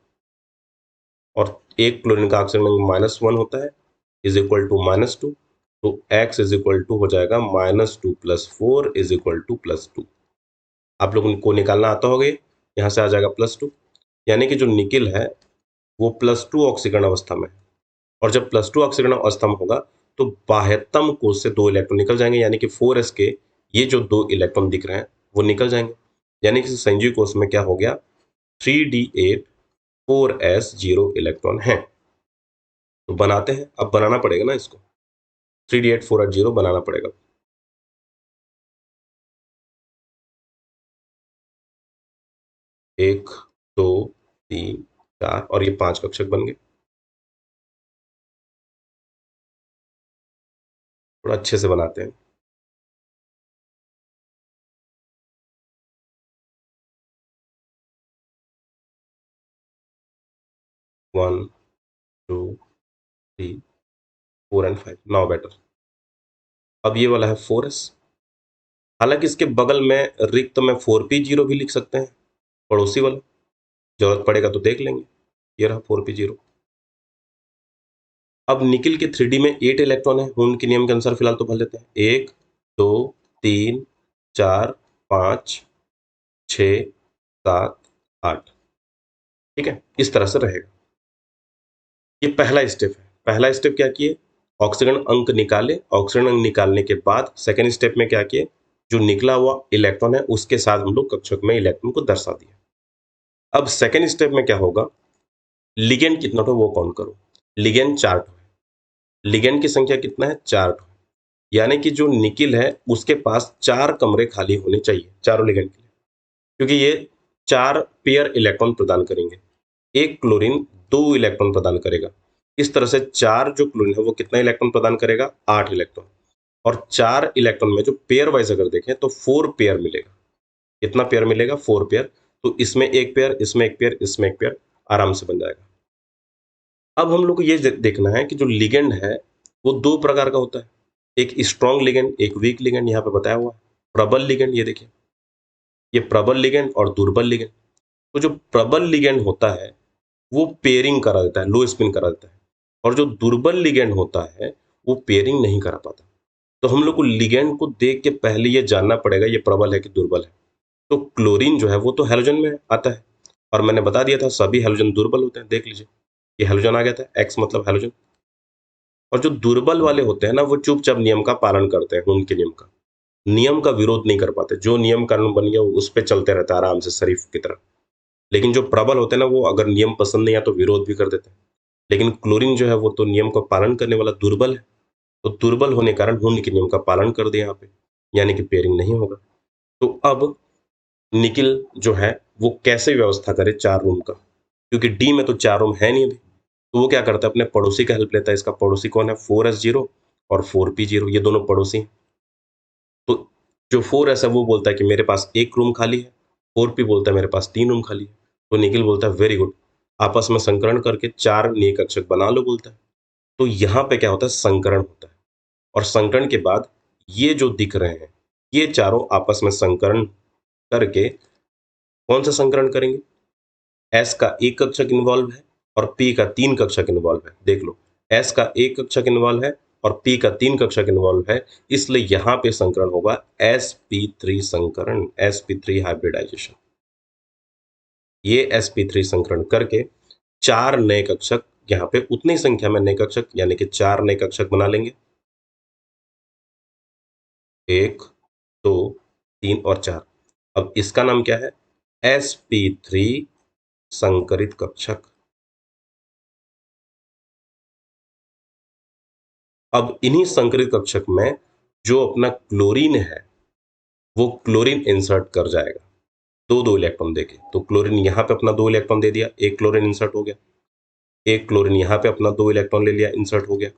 और एक क्लोरीन का ऑक्सीकरण -1 होता है, इज इक्वल टू -2। तो X इज इक्वल टू हो जाएगा -2 + 4 इज इक्वल टू +2। आप लोगों को निकालना आता होगा, यहाँ से आ जाएगा +2। यानी कि जो निकिल है वो +2 ऑक्सीकरण अवस्था में है। और जब +2 ऑक्सीकरण अवस्था में होगा तो बाह्यतम कोष से 2 इलेक्ट्रॉन निकल जाएंगे, यानी कि 4s के ये जो 2 इलेक्ट्रॉन दिख रहे हैं वो निकल जाएंगे। यानी कि संयोजी कोष में क्या हो गया, 3d8 4s 0 इलेक्ट्रॉन है। तो बनाते हैं, अब बनाना पड़ेगा ना इसको, 3d8 4s 0 बनाना पड़ेगा। एक, दो, तीन, चार, और ये 5 कक्षक बन गए। थोड़ा अच्छे से बनाते हैं। One, two, three, 4 and 5, now better. अब ये वाला है 4s। हालांकि इसके बगल में रिक्त में 4p0 भी लिख सकते हैं, पड़ोसी वाला, जरूरत पड़ेगा तो देख लेंगे। ये रहा 4p0। अब निकिल के 3d में 8 इलेक्ट्रॉन है, हुंड के नियम के अनुसार फिलहाल तो भर लेते हैं। 1 2 3 4 5 6 7 8, ठीक है, इस तरह से रहेगा। ये पहला स्टेप है। पहला स्टेप क्या किए, ऑक्सीजन अंक निकाले। ऑक्सीजन अंक निकालने के बाद सेकेंड स्टेप में क्या किए, जो निकला हुआ इलेक्ट्रॉन है उसके साथ हम लोग कक्षक में इलेक्ट्रॉन को दर्शा दिया। अब सेकेंड स्टेप में क्या होगा, लिगेंड कितना ठो वो काउंट करो। लिगेंड 4 ठो है। लिगेंड की संख्या कितना है, 4 ठो। यानी कि जो निकिल है उसके पास 4 कमरे खाली होने चाहिए चारों लिगेंड के लिए, क्योंकि ये 4 पेयर इलेक्ट्रॉन प्रदान करेंगे। एक क्लोरीन 2 इलेक्ट्रॉन प्रदान करेगा। इस तरह से 4 जो क्लोरीन है वो कितना इलेक्ट्रॉन प्रदान करेगा? 8 इलेक्ट्रॉन। और 4 इलेक्ट्रॉन में जो पेयर वाइज अगर देखें तो 4 पेयर मिलेगा। कितना पेयर मिलेगा? 4 पेयर। तो इसमें एक पेयर, इसमें एक पेयर, इसमें एक पेयर, आराम से बन जाएगा। अब हम लोग को ये देखना है कि जो लिगेंड है वो 2 प्रकार का होता है, एक स्ट्रॉन्ग लिगेंड, एक वीक लिगेंड। यहाँ पे बताया हुआ है प्रबल लिगेंड। ये देखिए, ये प्रबल लिगेंड और दुर्बल लिगेंड। तो जो प्रबल लिगेंड होता है वो पेयरिंग करा देता है, लो स्पिन करा देता है, और जो दुर्बल लिगेंड होता है वो पेयरिंग नहीं करा पाता। तो हम लोग को लिगेंड को देख के पहले ये जानना पड़ेगा ये प्रबल है कि दुर्बल है। तो क्लोरीन जो है वो तो हैलोजन में आता है, और मैंने बता दिया था सभी हैलोजन दुर्बल होते हैं। देख लीजिए, ये हैलोजन आ गया था, एक्स मतलब हैलोजन। और जो दुर्बल वाले होते हैं ना वो चुपचाप नियम का पालन करते हैं, उनके नियम का, नियम का विरोध नहीं कर पाते। जो नियम कानून बन गया उस पर चलते रहता है आराम से शरीफ की तरह। लेकिन जो प्रबल होते हैं ना वो अगर नियम पसंद नहीं आया तो विरोध भी कर देते हैं। लेकिन क्लोरीन जो है वो तो नियम का पालन करने वाला दुर्बल है। तो दुर्बल होने के कारण हुंड के नियम का पालन कर दिया यहाँ पे, यानी कि पेयरिंग नहीं होगा। तो अब निकिल जो है वो कैसे व्यवस्था करे 4 रूम का, क्योंकि डी में तो 4 रूम है नहीं अभी। तो वो क्या करता है, अपने पड़ोसी का हेल्प लेता है। इसका पड़ोसी कौन है? 4s0 और 4p0, ये दोनों पड़ोसी हैं। तो जो 4s है वो बोलता है कि मेरे पास एक रूम खाली है, 4p बोलता है मेरे पास 3 रूम खाली है। तो निखिल बोलता है वेरी गुड, आपस में संकरण करके 4 नए कक्षक बना लो बोलता है। तो यहाँ पे क्या होता है? संकरण होता है। और संकरण के बाद ये जो दिख रहे हैं ये चारों आपस में संकरण करके कौन सा संकरण करेंगे? एस का एक कक्षक इन्वॉल्व है और पी का 3 कक्षक इन्वॉल्व है। देख लो, एस का एक कक्षक इन्वॉल्व है और पी का 3 कक्षक इन्वॉल्व है, इसलिए यहां पे संकरण होगा sp3 संकरण, sp3 हाइब्रिडाइजेशन। ये sp3 संकरण करके 4 नए कक्षक, यहाँ पे उतनी संख्या में नए कक्षक यानी कि 4 नए कक्षक बना लेंगे, 1 2 3 और 4। अब इसका नाम क्या है? sp3 संकरित कक्षक। अब इन्हीं संकरित कक्षक में जो अपना क्लोरीन है वो क्लोरीन इंसर्ट कर जाएगा, दो दो इलेक्ट्रॉन देके। तो क्लोरीन यहाँ पे अपना 2 इलेक्ट्रॉन दे दिया, एक क्लोरीन इंसर्ट हो गया। एक क्लोरीन यहाँ पे अपना 2 इलेक्ट्रॉन ले लिया, इंसर्ट हो गया।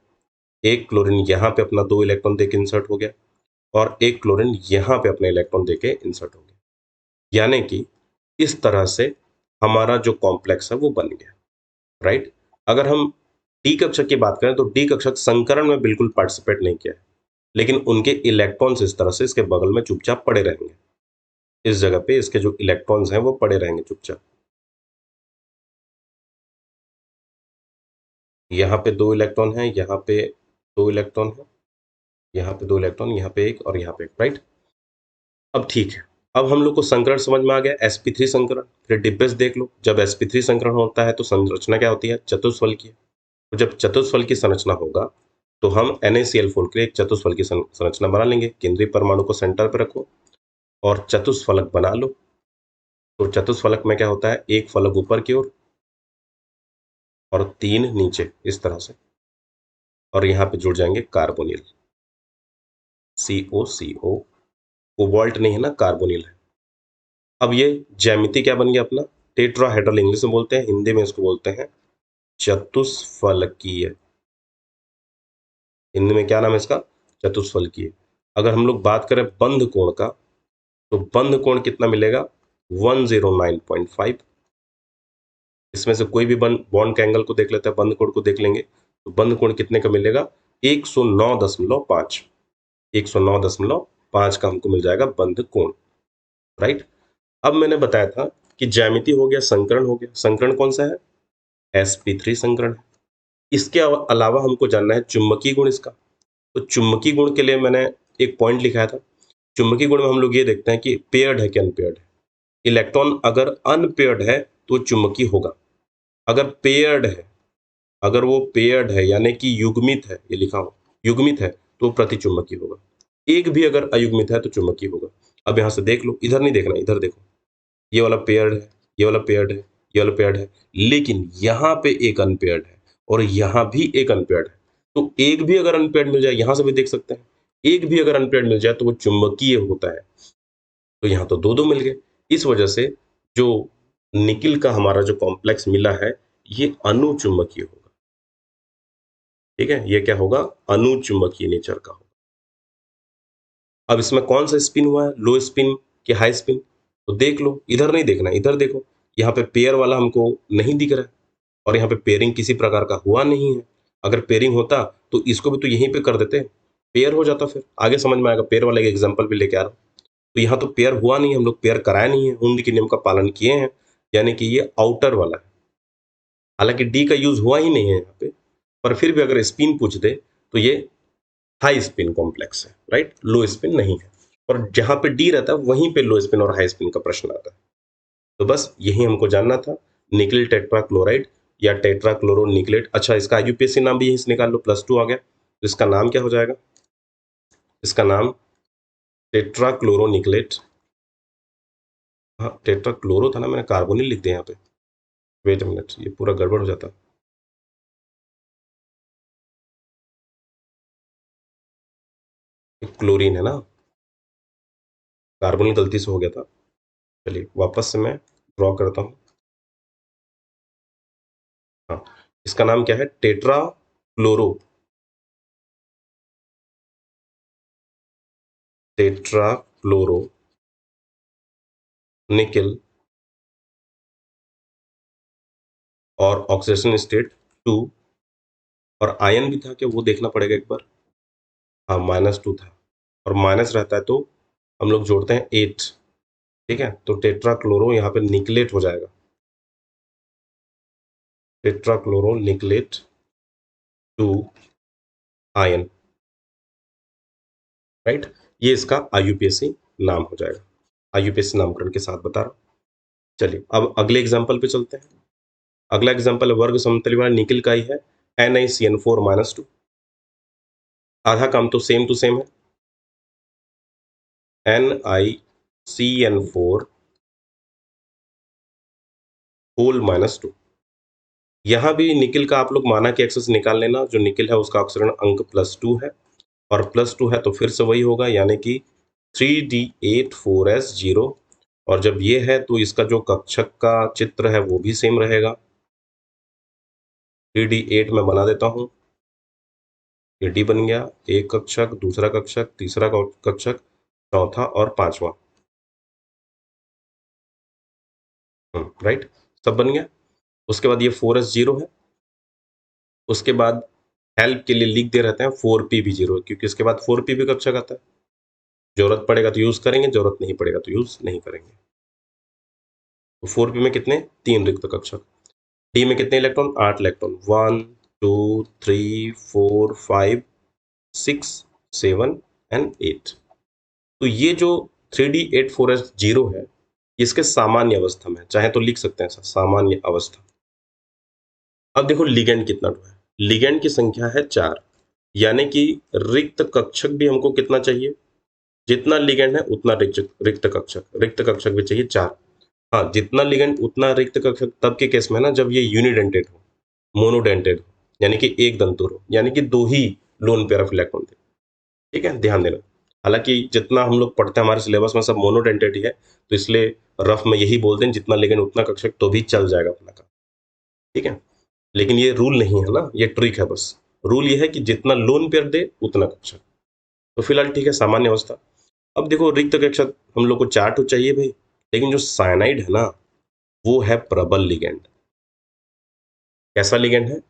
एक क्लोरीन यहाँ पे अपना 2 इलेक्ट्रॉन देके इंसर्ट हो गया, और एक क्लोरीन यहाँ पे अपने इलेक्ट्रॉन देके इंसर्ट हो गया। यानी कि इस तरह से हमारा जो कॉम्प्लेक्स है वो बन गया, राइट। अगर हम डी कक्षक की बात करें तो डी कक्षक संकरण में बिल्कुल पार्टिसिपेट नहीं किया है, लेकिन उनके इलेक्ट्रॉन्स इस तरह से इसके बगल में चुपचाप पड़े रहेंगे। इस जगह पे इसके जो इलेक्ट्रॉन्स हैं वो पड़े रहेंगे चुपचाप। यहाँ पे 2 इलेक्ट्रॉन है, यहाँ पे 2 इलेक्ट्रॉन है, यहाँ पे 2 इलेक्ट्रॉन, यहाँ पे एक और यहाँ पे एक, राइट। अब ठीक है, अब हम लोग को संकरण समझ में आ गया, sp3 संकरण। फिर डिब्बे से देख लो, जब sp3 संकरण होता है तो संरचना क्या होती है? चतुष्फल की। तो जब चतुष्फल की संरचना होगा तो हम NaCl4 के लिए एक चतुष्फल की संरचना बना लेंगे। केंद्रीय परमाणु को सेंटर पर रखो और चतुष्फलक बना लो। तो चतुष्फलक में क्या होता है? एक फलक ऊपर की ओर और 3 नीचे, इस तरह से। और यहाँ पे जुड़ जाएंगे कार्बोनिल, COCO। कोबाल्ट नहीं है ना, कार्बोनिल है। अब ये ज्यामिति क्या बन गया अपना? टेट्राहेड्रल इंग्लिश में बोलते हैं, हिंदी में इसको बोलते हैं चतुष्फलकीय। हिंदी में क्या नाम है इसका? चतुष्फलकीय। अगर हम लोग बात करें बंध कोण का, तो बंध कोण कितना मिलेगा? 109.5। इसमें से कोई भी बॉन्ड के एंगल को देख लेते हैं, बंध कोण को देख लेंगे तो बंध कोण कितने का मिलेगा? 109.5। 109.5 का हमको मिल जाएगा बंध कोण, राइट। अब मैंने बताया था कि ज्यामिति हो गया, संकरण हो गया। संकरण कौन सा है? sp3 संकरण है। इसके अलावा हमको जानना है चुंबकीय गुण इसका। तो चुंबकीय गुण के लिए मैंने एक पॉइंट लिखाया था। चुंबकीय गुण में हम लोग ये देखते हैं कि पेयर्ड है कि अनपेयर्ड है। इलेक्ट्रॉन अगर अनपेयर्ड है तो चुंबकीय होगा, अगर पेयर्ड है, अगर वो पेयर्ड है यानी कि युग्मित है, ये लिखा हो युग्मित है, तो प्रतिचुंबकीय होगा। एक भी अगर अयुग्मित है तो चुंबकीय होगा। अब यहां से देख लो, इधर नहीं देखना, इधर देखो, ये वाला पेयर्ड है, ये वाला पेयर्ड है, ये वाला पेयर्ड है, लेकिन यहाँ पे एक अनपेयर्ड है और यहाँ भी एक अनपेयर्ड है। तो एक भी अगर अनपेयर्ड मिल जाए, यहां से भी देख सकते हैं, एक भी अगर अनपेयर्ड मिल जाए तो वो चुंबकीय होता है। तो यहाँ तो दो दो मिल गए। इस वजह से जो निकिल का हमारा जो कॉम्प्लेक्स मिला है ये अनुचुंबकीय होगा। ठीक है, ये क्या होगा, अनुचुंबकीय नेचर का होगा। अब इसमें कौन सा स्पिन हुआ है, लो स्पिन कि हाई स्पिन? तो देख लो, इधर नहीं देखना, इधर देखो। यहाँ पे पेयर वाला हमको नहीं दिख रहा है और यहाँ पे पेयरिंग किसी प्रकार का हुआ नहीं है। अगर पेयरिंग होता तो इसको भी तो यहीं पे कर देते, पेयर हो जाता, फिर आगे समझ में आएगा। पेयर वाला एक एग्जाम्पल भी लेके आ रहा हूँ। तो यहाँ तो पेयर हुआ नहीं, हम लोग पेयर कराया नहीं है, हुंडी के नियम का पालन किए हैं, यानी कि ये आउटर वाला है। हालांकि डी का यूज हुआ ही नहीं है यहाँ पे, पर फिर भी अगर स्पिन पूछ दे तो ये हाई स्पिन कॉम्प्लेक्स है, राइट, लो स्पिन नहीं है। और जहां पे डी रहता है वहीं पे लो स्पिन और हाई स्पिन का प्रश्न आता है। तो बस यही हमको जानना था। निकल टेट्राक्लोराइड या टेट्राक्लोरोनिकलेट। अच्छा, इसका आईयूपीएसी नाम भी यहीं से निकाल लो, +2 आ गया। तो इसका नाम क्या हो जाएगा, इसका नाम टेट्राक्लोरोनिकलेट। हाँ, टेट्राक्लोरो था ना, मैंने कार्बोनिल लिख दिया यहाँ पे। वेट मिनट, ये पूरा गड़बड़ हो जाता। क्लोरीन है ना, कार्बोनिल गलती से हो गया था। चलिए वापस से मैं ड्रॉ करता हूँ। हाँ, इसका नाम क्या है, टेट्राक्लोरो, टेट्राक्लोरो निकल, और ऑक्सीडेशन स्टेट 2। और आयन भी था क्या, वो देखना पड़ेगा एक बार। हाँ, -2 था, और माइनस रहता है तो हम लोग जोड़ते हैं 8। ठीक है, तो टेट्राक्लोरो यहाँ पे निकलेट हो जाएगा, टेट्राक्लोरो निकलेट 2 आयन, राइट। ये इसका आईयूपीएसी नाम हो जाएगा, आईयूपीएसी नामकरण के साथ बता रहा हूँ। चलिए अब अगले एग्जाम्पल पे चलते हैं। अगला एग्जाम्पल वर्ग समतल वाला निकल का ही है, NiCN4-2। आधा काम तो सेम टू सेम है, NiCN4 होल -2। यहाँ भी निकिल का आप लोग माना कि एक्सेस निकाल लेना, जो निकिल है उसका ऑक्सीजन अंक +2 है, और +2 है तो फिर से वही होगा, यानी कि 3D8 4S0। और जब ये है तो इसका जो कक्षक का चित्र है वो भी सेम रहेगा। 3D8 में बना देता हूँ, ये डी बन गया, एक कक्षक, दूसरा कक्षक, तीसरा कक्षक, चौथा और पांचवा। राइट, सब बन गया। उसके बाद ये 4S0 है। उसके बाद हेल्प के लिए लिख दे रहते हैं 4P भी 0, क्योंकि इसके बाद 4P भी कक्षक आता है। जरूरत पड़ेगा तो यूज करेंगे, जरूरत नहीं पड़ेगा तो यूज नहीं करेंगे। तो 4P में कितने, 3 रिक्त कक्षक। डी में कितने इलेक्ट्रॉन, 8 इलेक्ट्रॉन, 1 2 3 4 5 6 7 एंड 8। तो ये जो 3D8 4S0 है, इसके सामान्य अवस्था में, चाहे तो लिख सकते हैं सर, सामान्य अवस्था। अब देखो लिगेंड कितना है, लिगेंड की संख्या है 4, यानी कि रिक्त कक्षक भी हमको कितना चाहिए, जितना लिगेंड है उतना रिक्त कक्षक, रिक्त कक्षक भी चाहिए 4। हाँ, जितना लिगेंड उतना रिक्त कक्षक तब के केस में ना, जब ये यूनिडेंटेड हो, मोनोडेंटेड हो, यानी कि एक दंतुर हो, यानी कि दो ही लोन पेयर ऑफ इलेक्ट्रॉन थे। ठीक है, ध्यान देना। हालांकि जितना हम लोग पढ़ते हैं हमारे सिलेबस में सब मोनोडेंटेड ही है, तो इसलिए रफ में यही बोलते हैं, जितना लिगेंड उतना कक्षक, तो भी चल जाएगा अपना काम। ठीक है, लेकिन ये रूल नहीं है ना, ये ट्रिक है बस। रूल ये है कि जितना लोन पेयर दे उतना कक्षक। तो फिलहाल ठीक है, सामान्य अवस्था। अब देखो रिक्त कक्षक हम लोग को 4 तो चाहिए भाई, लेकिन जो साइनाइड है ना, वो है प्रबल लिगेंड। कैसा लिगेंड है,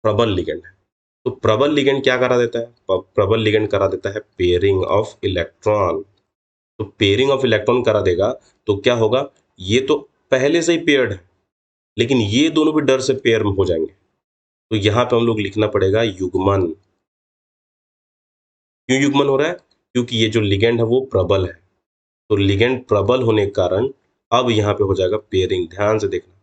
प्रबल लिगेंड है। तो प्रबल लिगेंड क्या करा देता है, प्रबल लिगेंड करा देता है पेयरिंग ऑफ इलेक्ट्रॉन। तो पेयरिंग ऑफ इलेक्ट्रॉन करा देगा तो क्या होगा, ये तो पहले से ही पेयर्ड है, लेकिन ये दोनों भी डर से पेयर हो जाएंगे। तो यहां पे हम लोग लिखना पड़ेगा युग्मन। क्यों युग्मन हो रहा है, क्योंकि ये जो लिगेंड है वो प्रबल है। तो लिगेंड प्रबल होने के कारण अब यहाँ पे हो जाएगा पेयरिंग। ध्यान से देखना,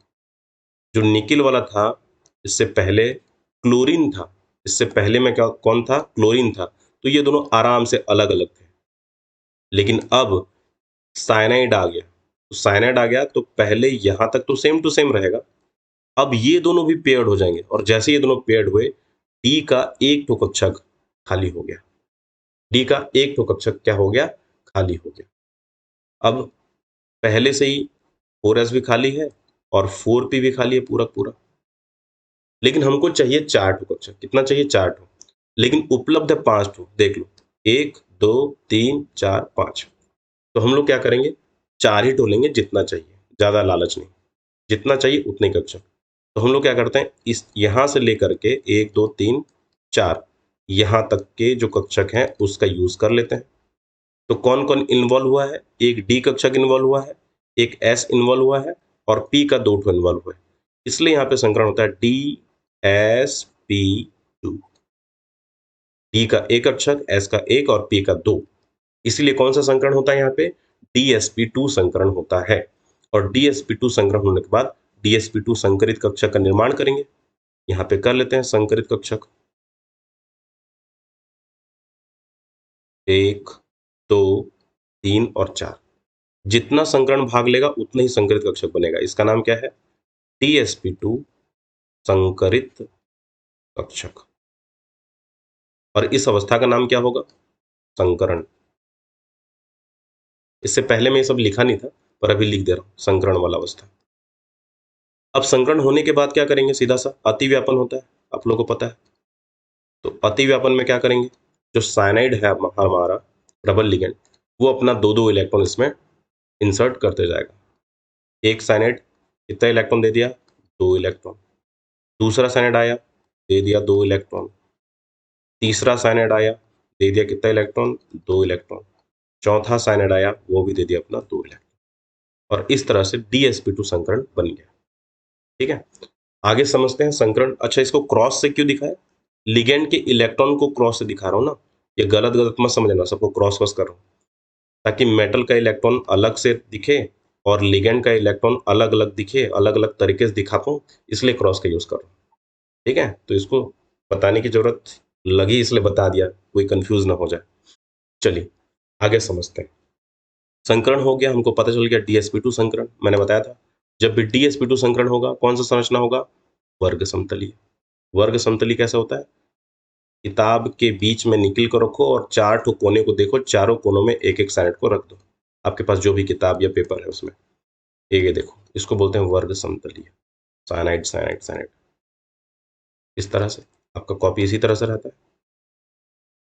जो निकिल वाला था, इससे पहले क्लोरीन था, इससे पहले में क्या कौन था, क्लोरीन था। तो ये दोनों आराम से अलग अलग थे। लेकिन अब साइनाइड आ गया, तो साइनाइड आ गया तो पहले यहां तक तो सेम टू सेम रहेगा, अब ये दोनों भी पेयर्ड हो जाएंगे, और जैसे ये दोनों पेयर्ड हुए, डी का एक तो कक्षक खाली हो गया। डी का एक तो कक्षक क्या हो गया, खाली हो गया। अब पहले से ही 4s भी खाली है और 4p भी खाली है पूरा पूरा, लेकिन हमको चाहिए 4 ठो कक्षक। कितना चाहिए, 4 ठो, लेकिन उपलब्ध है 5 ठो। देख लो, 1 2 3 4 5। तो हम लोग क्या करेंगे, 4 ही ठो लेंगे, जितना चाहिए, ज्यादा लालच नहीं, जितना चाहिए उतने कक्षक। तो हम लोग क्या करते हैं, इस यहां से लेकर के 1 2 3 4 यहां तक के जो कक्षक हैं उसका यूज कर लेते हैं। तो कौन कौन इन्वॉल्व हुआ है, एक डी कक्षक इन्वॉल्व हुआ है, एक एस इन्वॉल्व हुआ है और पी का 2 ठो इन्वॉल्व हुआ है। इसलिए यहाँ पे संकरण होता है DsP2। डी का एक कक्षक, एस का एक और पी का 2। इसीलिए कौन सा संकरण होता है यहाँ पे, DsP2 संकरण होता है। और DsP2 संकरण होने के बाद DsP2 संकरित कक्षक का निर्माण करेंगे। यहाँ पे कर लेते हैं संकरित कक्षक, 1 2 3 और 4। जितना संकरण भाग लेगा उतना ही संकरित कक्षक बनेगा। इसका नाम क्या है, DsP2 संकरित कक्षक। और इस अवस्था का नाम क्या होगा, संकरण। इससे पहले मैं ये सब लिखा नहीं था, पर अभी लिख दे रहा हूं, संकरण वाला अवस्था। अब संकरण होने के बाद क्या करेंगे, सीधा सा अतिव्यापन होता है, आप लोगों को पता है। तो अतिव्यापन में क्या करेंगे, जो साइनाइड है हमारा डबल लिगेंड, वो अपना 2 2 इलेक्ट्रॉन इसमें इंसर्ट करते जाएगा। एक साइनाइड कितना इलेक्ट्रॉन दे दिया, 2 इलेक्ट्रॉन। दूसरा साइनाइड आया, दे दिया 2 इलेक्ट्रॉन। तीसरा साइनाइड आया, दे दिया कितना इलेक्ट्रॉन, 2 इलेक्ट्रॉन। चौथा साइनाइड आया, वो भी दे दिया अपना 2 इलेक्ट्रॉन। और इस तरह से DsP2 संकरण बन गया। ठीक है, आगे समझते हैं संकरण। अच्छा, इसको क्रॉस से क्यों दिखाया, लिगेंड के इलेक्ट्रॉन को क्रॉस से दिखा रहा हूं ना, ये गलत गलत मत समझना, सबको क्रॉस क्रॉस कर रहा हूं, ताकि मेटल का इलेक्ट्रॉन अलग से दिखे और लिगेंड का इलेक्ट्रॉन अलग अलग दिखे, अलग अलग तरीके से दिखा पाऊं, इसलिए क्रॉस का यूज कर रहा हूं। ठीक है, तो इसको बताने की जरूरत लगी इसलिए बता दिया, कोई कंफ्यूज ना हो जाए। चलिए आगे समझते हैं। संकरण हो गया, हमको पता चल गया DsP2 संकरण, मैंने बताया था। जब भी DsP2 संकरण होगा, कौन सा संरचना होगा, वर्ग समतलीय। वर्ग समतलीय कैसा होता है, किताब के बीच में निकल कर रखो और 4 ठो कोने को देखो, चारों कोनों में एक एक साइड को रख दो, आपके पास जो भी किताब या पेपर है उसमें। ये देखो, इसको बोलते हैं वर्ग समतलीय, साइनाइड साइनाइड साइनाइड। इस तरह से आपका कॉपी इसी तरह से रहता है,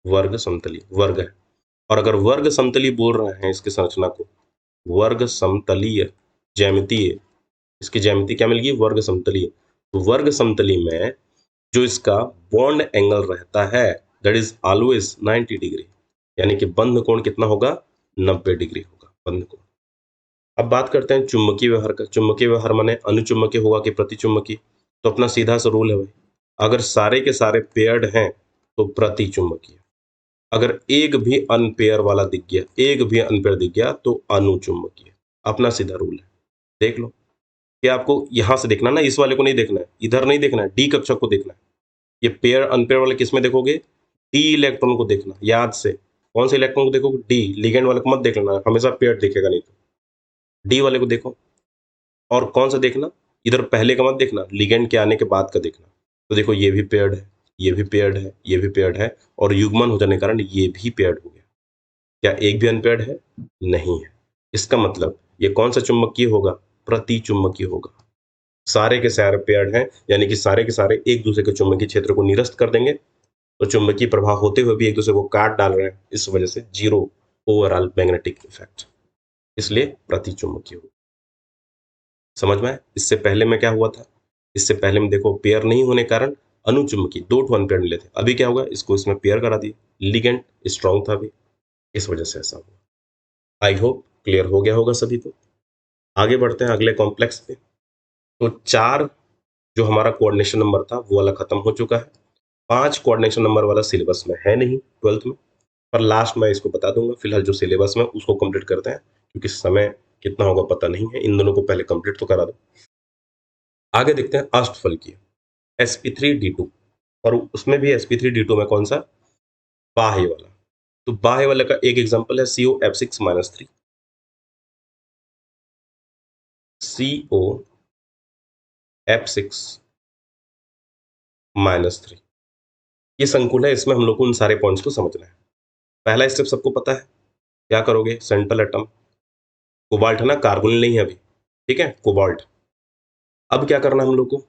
वर्ग समतलीय, वर्ग है। और अगर वर्ग समतलीय बोल रहे हैं इसकी संरचना को, वर्ग समतलीय ज्यामितीय, इसकी ज्यामिति क्या मिलेगी, वर्ग समतलीय। तो वर्ग समतलीय में जो इसका बॉन्ड एंगल रहता है, दैट इज ऑलवेज 90 डिग्री, यानी कि बंध कोण कितना होगा, 90 डिग्री होगा बंध कोण। अब बात करते हैं चुंबकीय व्यवहार का। चुंबकीय व्यवहार माने अनुचुंबकीय होगा कि प्रतिचुंबकीय। तो अपना सीधा सा रूल है भाई, अगर सारे के सारे पेयर्ड हैं तो प्रतिचुंबकीय, अगर एक भी अनपेयर वाला दिख गया, एक भी अनपेयर दिख गया तो अनुचुंबकीय। अपना सीधा रूल है, देख लो कि आपको यहां से देखना ना, इस वाले को नहीं देखना है, इधर नहीं देखना है, डी कक्षक को देखना है। ये पेयर अनपेयर वाले किस में देखोगे, डी इलेक्ट्रॉन को देखना, याद से कौन से इलेक्ट्रॉन को देखोगे, डी। लिगेंड वाले को मत देख लेना, हमेशा पेयर दिखेगा नहीं, तो डी वाले को देखो। और कौन सा देखना, इधर पहले का मत देखना, लिगेंड के आने के बाद का देखना। तो देखो ये भी पेयर्ड है, ये भी पेयर्ड है, ये भी पेयर्ड है, और युग्मन हो जाने के कारण ये भी पेयर्ड हो गया। क्या एक भी अनपेयर्ड है, नहीं है। इसका मतलब ये कौन सा चुंबकीय होगा, प्रति चुंबकीय होगा। सारे के सारे पेयर्ड हैं, यानी कि सारे के सारे एक दूसरे के चुंबकीय क्षेत्र को निरस्त कर देंगे, तो चुंबकीय प्रभाव होते हुए भी एक दूसरे को काट डाल रहे हैं, इस वजह से जीरो ओवरऑल मैग्नेटिक इफेक्ट, इसलिए प्रति चुंबकीय हो। समझ में आया? इससे पहले में क्या हुआ था, इससे पहले में देखो पेयर नहीं होने कारण अनुचुंबकीय 2 ठो अनपेयर मिले थे, अभी क्या होगा, इसको इसमें पेयर करा दिए, लिगेंड स्ट्रॉन्ग था अभी, इस वजह से ऐसा हुआ। आई होप क्लियर हो गया होगा सभी को। आगे बढ़ते हैं अगले कॉम्प्लेक्स पे। तो 4 जो हमारा कोऑर्डिनेशन नंबर था वो वाला खत्म हो चुका है। 5 कोऑर्डिनेशन नंबर वाला सिलेबस में है नहीं 12th में, पर लास्ट में इसको बता दूंगा। फिलहाल जो सिलेबस में उसको कंप्लीट करते हैं, क्योंकि समय कितना होगा पता नहीं है, इन दोनों को पहले कंप्लीट तो करा दो। आगे देखते हैं अष्टफलकीय sp3d2, और उसमें भी sp3d2 में कौन सा, बाह्य वाला। तो बाह्य वाले का एक एग्जांपल है COF6-3, COF6-3। ये संकुल है, इसमें हम लोग को उन सारे पॉइंट्स को समझना है। पहला स्टेप सबको पता है, क्या करोगे, सेंट्रल एटम, कोबाल्ट है ना, कार्बोनिल नहीं है अभी, ठीक है, कोबाल्ट। अब क्या करना है हम लोग को,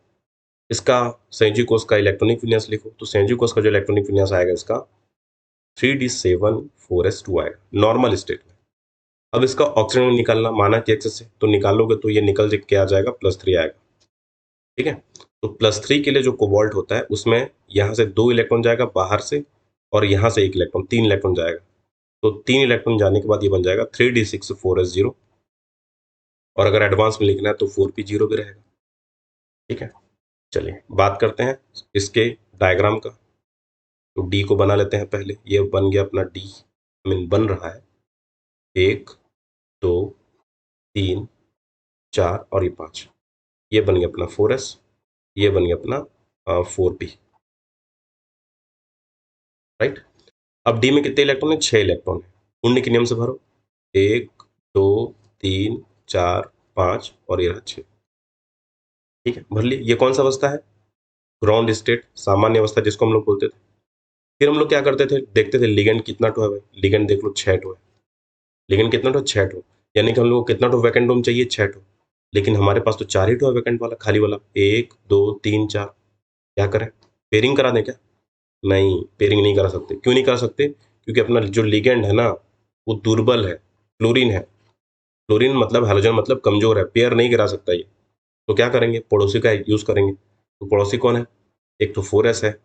इसका संयोजी कोष का इलेक्ट्रॉनिक विन्यास लिखो। तो संयोजी कोष का जो इलेक्ट्रॉनिक विन्यास आएगा इसका 3d7 4s2 आएगा नॉर्मल स्टेट में। अब इसका ऑक्सीजन निकालना, माना कि एक्सेस से, तो निकालोगे तो ये निकल के आ जाएगा +3 आएगा, ठीक है। तो +3 के लिए जो कोबाल्ट होता है उसमें यहाँ से 2 इलेक्ट्रॉन जाएगा बाहर से, और यहाँ से 1 इलेक्ट्रॉन, 3 इलेक्ट्रॉन जाएगा। तो 3 इलेक्ट्रॉन जाने के बाद ये बन जाएगा 3d6 4s0, और अगर एडवांस में लिखना है तो 4p0 भी रहेगा, ठीक है। चलिए बात करते हैं इसके डायग्राम का। तो डी को बना लेते हैं पहले, ये बन गया अपना डी, मीन बन रहा है 1 2 3 4 और ये 5, ये बन गया अपना 4s, ये बन गया अपना 4p, राइट। अब डी में कितने इलेक्ट्रॉन है, 6 इलेक्ट्रॉन है। उन्नी के नियम से भरो, 1 2 3 4 5 और ये रहा 6, ठीक है, भर ली। ये कौन सा अवस्था है, ग्राउंड स्टेट, सामान्य अवस्था जिसको हम लोग बोलते थे। फिर हम लोग क्या करते थे, देखते थे लिगेंड कितना ठो है भाई, लिगेंड देख लो 6 ठो है, लिगेंड कितना ठो, 6 ठो, यानी कि हम लोग को कितना ठो वैकेंट रूम चाहिए, 6 ठो, लेकिन हमारे पास तो 4 ही ठो है वैकेंट वाला, खाली वाला, 1 2 3 4। क्या करें, पेयरिंग करा दें क्या, नहीं, पेयरिंग नहीं करा सकते। क्यों नहीं करा सकते, क्योंकि अपना जो लिगेंड है ना वो दुर्बल है, क्लोरीन है, क्लोरीन मतलब हैलोजन मतलब कमजोर है, पेयर नहीं करा सकता ये। तो क्या करेंगे, पड़ोसी का यूज करेंगे। तो पड़ोसी कौन है, एक तो 4s है,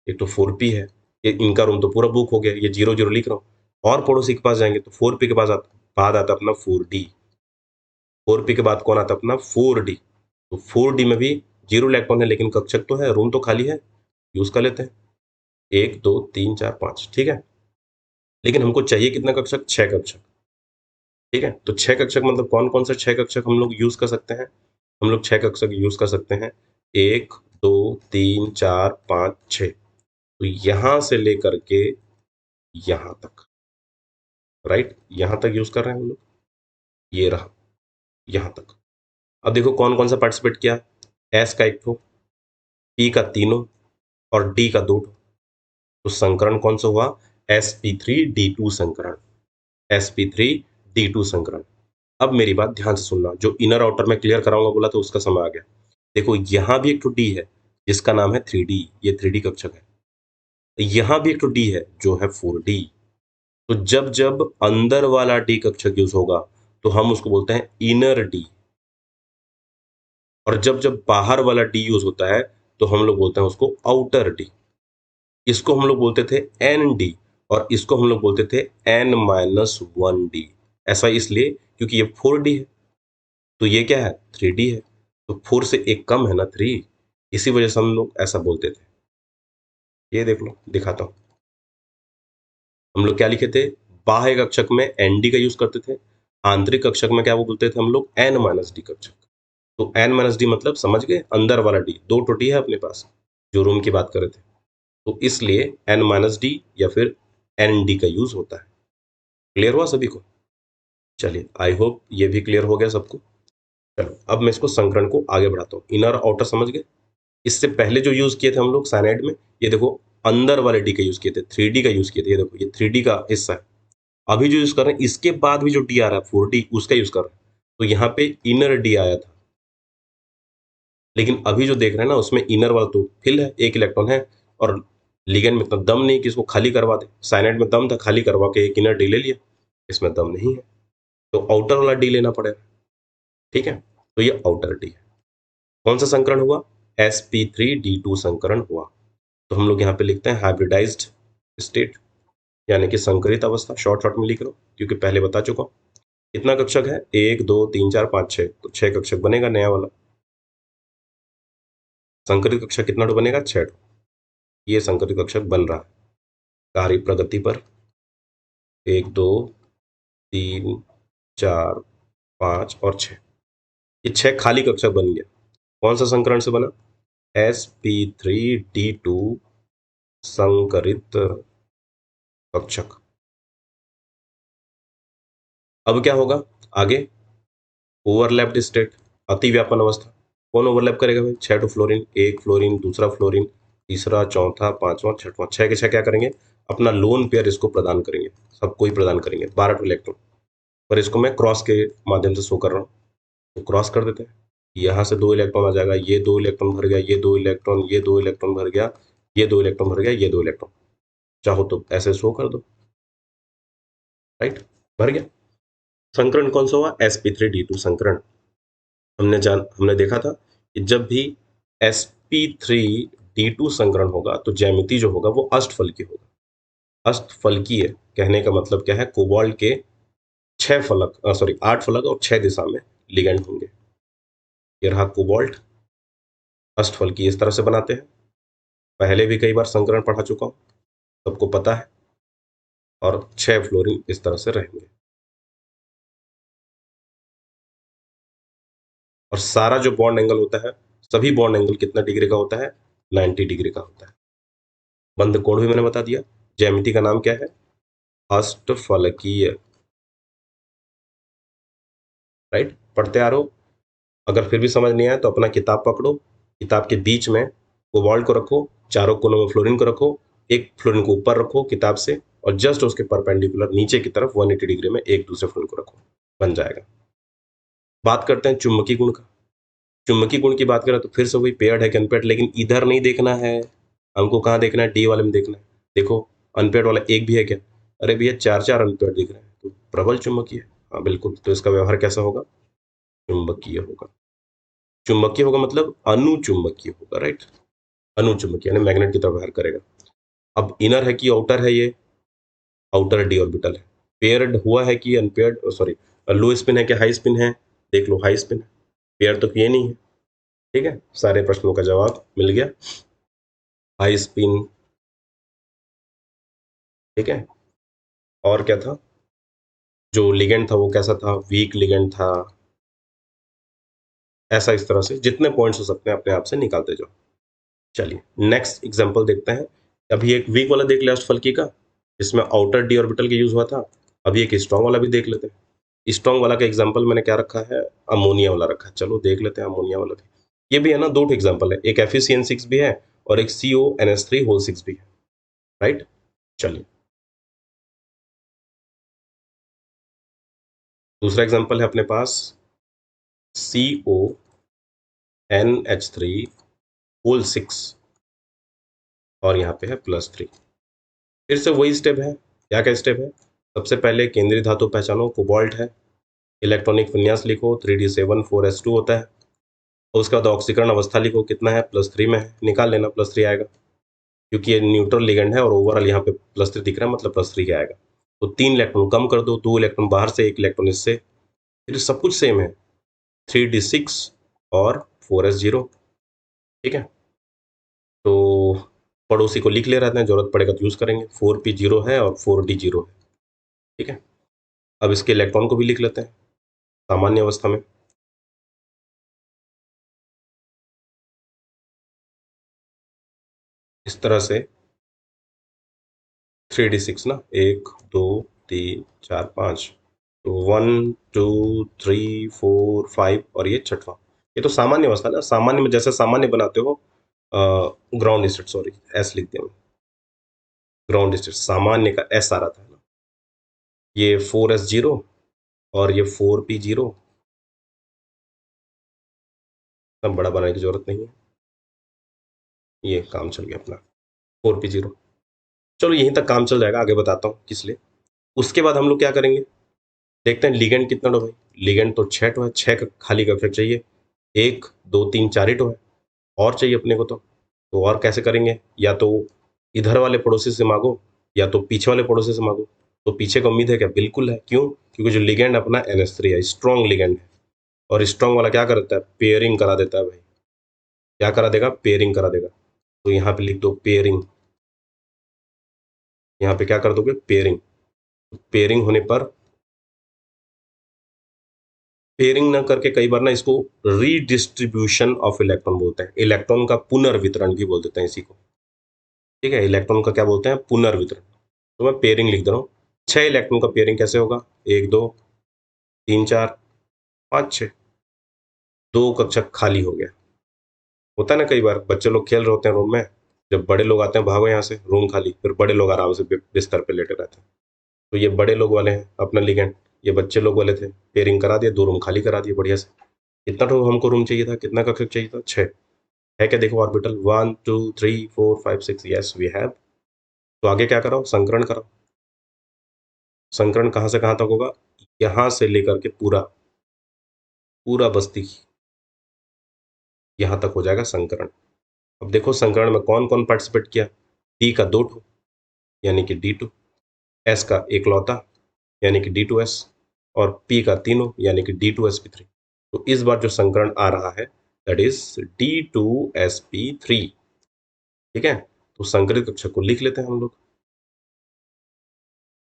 एक तो 4p है, ये इनका रूम तो पूरा बुक हो गया, ये 0 0 लिख रहा हूँ। और पड़ोसी के पास जाएंगे तो 4p के पास बाद आता अपना 4d, 4p के बाद कौन आता अपना 4d। तो 4d में भी 0 इलेक्ट्रॉन है, लेकिन कक्षक तो है, रूम तो खाली है, यूज कर लेते हैं, 1 2 3 4 5, ठीक है। लेकिन हमको चाहिए कितना कक्षक, 6 कक्षक, ठीक है। तो 6 कक्षक मतलब कौन कौन से 6 कक्षक हम लोग यूज कर सकते हैं, हम लोग 6 कक्षक यूज कर सकते हैं, 1 2 3 4 5 6। तो यहां से लेकर के यहां तक, राइट, यहां तक यूज कर रहे हैं हम लोग, ये रहा यहां तक। अब देखो कौन कौन सा पार्टिसिपेट किया, एस का 1 ठो, पी का 3 और डी का 2 ठो। तो संकरण कौन सा हुआ, sp3d2 संकरण, sp3d2 संकरण। अब मेरी बात ध्यान से सुनना, जो इनर आउटर में क्लियर कराऊंगा बोला तो उसका समय आ गया। देखो यहां भी एक ठो डी है जिसका नाम है 3d, ये 3d कक्षक है। यहां भी एक ठो डी है जो है 4d। तो जब जब अंदर वाला डी कक्षक यूज होगा तो हम उसको बोलते हैं इनर डी, और जब जब बाहर वाला डी यूज होता है तो हम लोग बोलते हैं उसको आउटर डी। इसको हम लोग बोलते थे एन डी, और इसको हम लोग बोलते थे n-1d। ऐसा इसलिए क्योंकि ये 4d है, तो ये क्या है, 3d है, तो 4 से एक कम है ना 3, इसी वजह से हम लोग ऐसा बोलते थे। ये देख लो, दिखाता हूँ, हम लोग क्या लिखे थे, बाह्य कक्षक में nd का यूज करते थे, आंतरिक कक्षक में क्या वो बोलते थे हम लोग n-d कक्षक। तो n-d मतलब समझ गए, अंदर वाला डी, 2 ठो डी है अपने पास, जो रूम की बात कर रहे थे, तो इसलिए n-d या फिर nd का यूज होता है। क्लियर हुआ सभी को, चलिए आई होप ये भी क्लियर हो गया सबको। चलो अब मैं इसको संकरण को आगे बढ़ाता हूँ, इनर आउटर समझ गए। इससे पहले जो यूज किए थे हम लोग साइनाइड में, ये देखो अंदर वाले डी का यूज किए थे, 3d का यूज किए थे, ये देखो ये 3d का हिस्सा है। अभी जो यूज कर रहे हैं इसके बाद भी जो डी आ रहा है 4d, उसका यूज कर रहे हैं, तो यहाँ पे इनर डी आया था, लेकिन अभी जो देख रहे हैं ना उसमें इनर वाला तो फिल है, 1 इलेक्ट्रॉन है, और लिगेंड में इतना दम नहीं कि इसको खाली करवा दे। साइनाइड में दम था, खाली करवा के एक इनर डी ले लिया, इसमें दम नहीं है, तो आउटर वाला डी लेना पड़ेगा, ठीक है। तो ये आउटर डी है। कौन सा संकरण हुआ, sp3d2 संकरण हुआ। तो हम लोग यहाँ पे लिखते हैं हाइब्रिडाइज्ड स्टेट, यानी कि संकरित अवस्था, शॉर्ट शॉर्ट में लिख लो क्योंकि पहले बता चुका हूँ। कितना कक्षक है, 1 2 3 4 5 6, तो 6 कक्षक बनेगा नया वाला। संकरित कक्षक कितना बनेगा, 6। ये संकरित कक्षक बन रहा है कार्य प्रगति पर, 1 2 3 4 5 और 6, ये 6 खाली कक्षक बन गया। कौन सा संकरण से बना, sp3d2 संकरित कक्षक। अब क्या होगा आगे, ओवरलैप्ड स्टेट, अतिव्यापन अवस्था। कौन ओवरलैप करेगा भाई, 6 फ्लोरीन, एक फ्लोरीन, दूसरा फ्लोरीन, तीसरा, चौथा, पांचवा, छठवां, 6 के 6 क्या करेंगे, अपना लोन पेयर इसको प्रदान करेंगे, सबको ही प्रदान करेंगे 12 इलेक्ट्रॉन। पर इसको मैं क्रॉस के माध्यम से शो कर रहा हूँ, तो क्रॉस कर देते हैं। यहाँ से 2 इलेक्ट्रॉन आ जाएगा, ये 2 इलेक्ट्रॉन भर गया, ये 2 इलेक्ट्रॉन, ये 2 इलेक्ट्रॉन भर गया, ये 2 इलेक्ट्रॉन भर गया, ये 2 इलेक्ट्रॉन। चाहो तो ऐसे शो कर दो, राइट, भर गया। संकरण कौन सा हुआ? sp3d2 संकरण। हमने देखा था कि जब भी sp3d2 संकरण होगा तो ज्यामिति जो होगा वो अष्टफलकी होगा। अष्टफलकीय कहने का मतलब क्या है? कोबाल्ट के 8 फलक और 6 दिशा में लिगेंड होंगे। ये रहा कोबाल्ट, अष्टफलकीय इस तरह से बनाते हैं। पहले भी कई बार संकरण पढ़ा चुका हूँ, सबको पता है। और 6 फ्लोरीन इस तरह से रहेंगे। और सारा जो बॉन्ड एंगल होता है, सभी बॉन्ड एंगल कितना डिग्री का होता है? 90 डिग्री का होता है। बंद कोण भी मैंने बता दिया। ज्यामिति का नाम क्या है? अष्टफलकीय, राइट, पढ़ते आ रहे हो। अगर फिर भी समझ नहीं आया तो अपना किताब पकड़ो, किताब के बीच में कोबाल्ट को रखो, चारों कोनों में फ्लोरीन को रखो, एक फ्लोरीन को ऊपर रखो किताब से, और जस्ट उसके परपेंडिकुलर नीचे की तरफ 180 डिग्री में एक दूसरे फ्लोरीन को रखो, बन जाएगा। बात करते हैं चुंबकीय गुण का। चुंबकीय गुण की बात करें तो फिर से वही पेयर्ड है कि अनपेयर्ड, लेकिन इधर नहीं देखना है हमको। कहाँ देखना है? डी वाले में देखना है। देखो अनपेयर्ड वाला एक भी है क्या? अरे भैया 4 अनपेयर्ड दिख रहे हैं, तो प्रबल चुंबकीय है। हाँ बिल्कुल, तो इसका व्यवहार कैसा होगा? चुंबकीय होगा। चुंबकीय होगा मतलब अनुचुंबकीय होगा, राइट। अनुचुंबकीय यानी मैग्नेट की तरह व्यवहार करेगा। अब इनर है कि आउटर है? ये आउटर डी ऑर्बिटल है। पेयर्ड हुआ है कि अनपेयर्ड, सॉरी, लो स्पिन है कि हाई स्पिन है? देख लो हाई स्पिन है, पेयर तो ये नहीं है। ठीक है, सारे प्रश्नों का जवाब मिल गया, हाई स्पिन। ठीक है, और क्या था? जो लिगेंड था वो कैसा था? वीक लिगेंड था। ऐसा इस तरह से जितने पॉइंट्स हो सकते हैं अपने आप से निकालते जाओ। चलिए नेक्स्ट एग्जांपल देखते हैं। अभी एक वीक वाला देख लिया अष्टफलकी का, जिसमें आउटर डी ऑर्बिटल का यूज हुआ था। अभी एक स्ट्रॉन्ग वाला भी देख लेते हैं। स्ट्रॉन्ग वाला का एग्जांपल मैंने क्या रखा है? अमोनिया वाला रखा है। चलो देख लेते हैं अमोनिया वाला भी। ये भी है ना, 2 एग्जांपल है, एक FeCN6 भी है और एक CONH3 भी है, राइट। चलिए दूसरा एग्जांपल है अपने पास CONH3 और यहाँ पे है +3। फिर से वही स्टेप है। क्या क्या स्टेप है? सबसे पहले केंद्रीय धातु पहचानो, कोबाल्ट है। इलेक्ट्रॉनिक विन्यास लिखो, 3d7 4s2 होता है। और उसके बाद ऑक्सीकरण अवस्था लिखो, कितना है? +3 में है, निकाल लेना, +3 आएगा, क्योंकि ये न्यूट्रल लिगेंड है और ओवरऑल यहाँ पे +3 दिख रहा है, मतलब +3 का आएगा। तो 3 इलेक्ट्रॉन कम कर दो, 2 इलेक्ट्रॉन बाहर से, 1 इलेक्ट्रॉन इससे, फिर सब कुछ सेम है, 3d6 और 4s0। ठीक है, तो पड़ोसी को लिख ले रहते हैं, जरूरत पड़ेगा तो यूज करेंगे। 4p0 है और 4d0 है। ठीक है, अब इसके इलेक्ट्रॉन को भी लिख लेते हैं सामान्य अवस्था में। इस तरह से 3d6 ना, 1 2 3 4 5, तो 1 2 3 4 5 और ये छठवां। ये तो सामान्य अवस्था ना, सामान्य में जैसे सामान्य बनाते हो, ग्राउंड स्टेट, सॉरी एस लिख दिया, ग्राउंड स्टेट सामान्य का एस आ रहा था ना। ये 4s0 और ये 4p0, सब बड़ा बनाने की जरूरत नहीं है, ये काम चल गया अपना 4p0। चलो यहीं तक काम चल जाएगा, आगे बताता हूँ किस लिए। उसके बाद हम लोग क्या करेंगे, देखते हैं लिगेंड कितना टो भाई। लिगेंड तो 6 टो है, 6 का खाली कब्जा चाहिए, 1 2 3 4 ही टो है, और चाहिए अपने को। तो और कैसे करेंगे? या तो इधर वाले पड़ोसी से मांगो, या तो पीछे वाले पड़ोसी से मांगो। तो पीछे का उम्मीद है क्या? बिल्कुल है। क्यों? क्योंकि जो लिगेंड अपना NH3 है, स्ट्रॉन्ग लिगेंड है, और स्ट्रॉन्ग वाला क्या करता है? पेयरिंग करा देता है भाई। क्या करा देगा? पेयरिंग करा देगा। तो यहाँ पे लिख दो पेयरिंग, यहाँ पे क्या कर दोगे? पेयरिंग। पेयरिंग होने पर, पेयरिंग ना करके कई बार ना इसको रीडिस्ट्रीब्यूशन ऑफ इलेक्ट्रॉन बोलते हैं, इलेक्ट्रॉन का पुनर्वितरण भी बोल देते हैं इसी को। ठीक है, इलेक्ट्रॉन का क्या बोलते हैं? पुनर्वितरण। तो मैं पेयरिंग लिख दे रहा हूँ। 6 इलेक्ट्रॉन का पेयरिंग कैसे होगा? 1 2 3 4 5 6, 2 कक्षा खाली हो गया। होता है ना, कई बार बच्चे लोग खेल रहे होते हैं रूम में, जब बड़े लोग आते हैं भागो यहाँ से, रूम खाली, फिर बड़े लोग आराम से बिस्तर पे लेटे रहते हैं। तो ये बड़े लोग वाले हैं अपना लिगेंड, ये बच्चे लोग वाले थे, पेयरिंग करा दिया, 2 रूम खाली करा दिए बढ़िया से। कितना तो हमको रूम चाहिए था, कितना कक्षक चाहिए था, 6 है क्या? देखो ऑर्बिटल 1 2 3 4 5 6, यस वी हैव। तो आगे क्या कराओ? संकरण कराओ। संकरण कहाँ से कहाँ तक होगा? यहाँ से लेकर के पूरा पूरा बस्ती यहाँ तक हो जाएगा संकरण। अब देखो संकरण में कौन कौन पार्टिसिपेट किया। डी का 2 ठो यानी कि D2, एस का इकलौता यानी कि D2S, और पी का तीनों यानी कि D2sp3। तो इस बार जो संकरण आ रहा है दैट इज D2sp3। ठीक है, तो संकरित कक्षक को लिख लेते हैं हम लोग।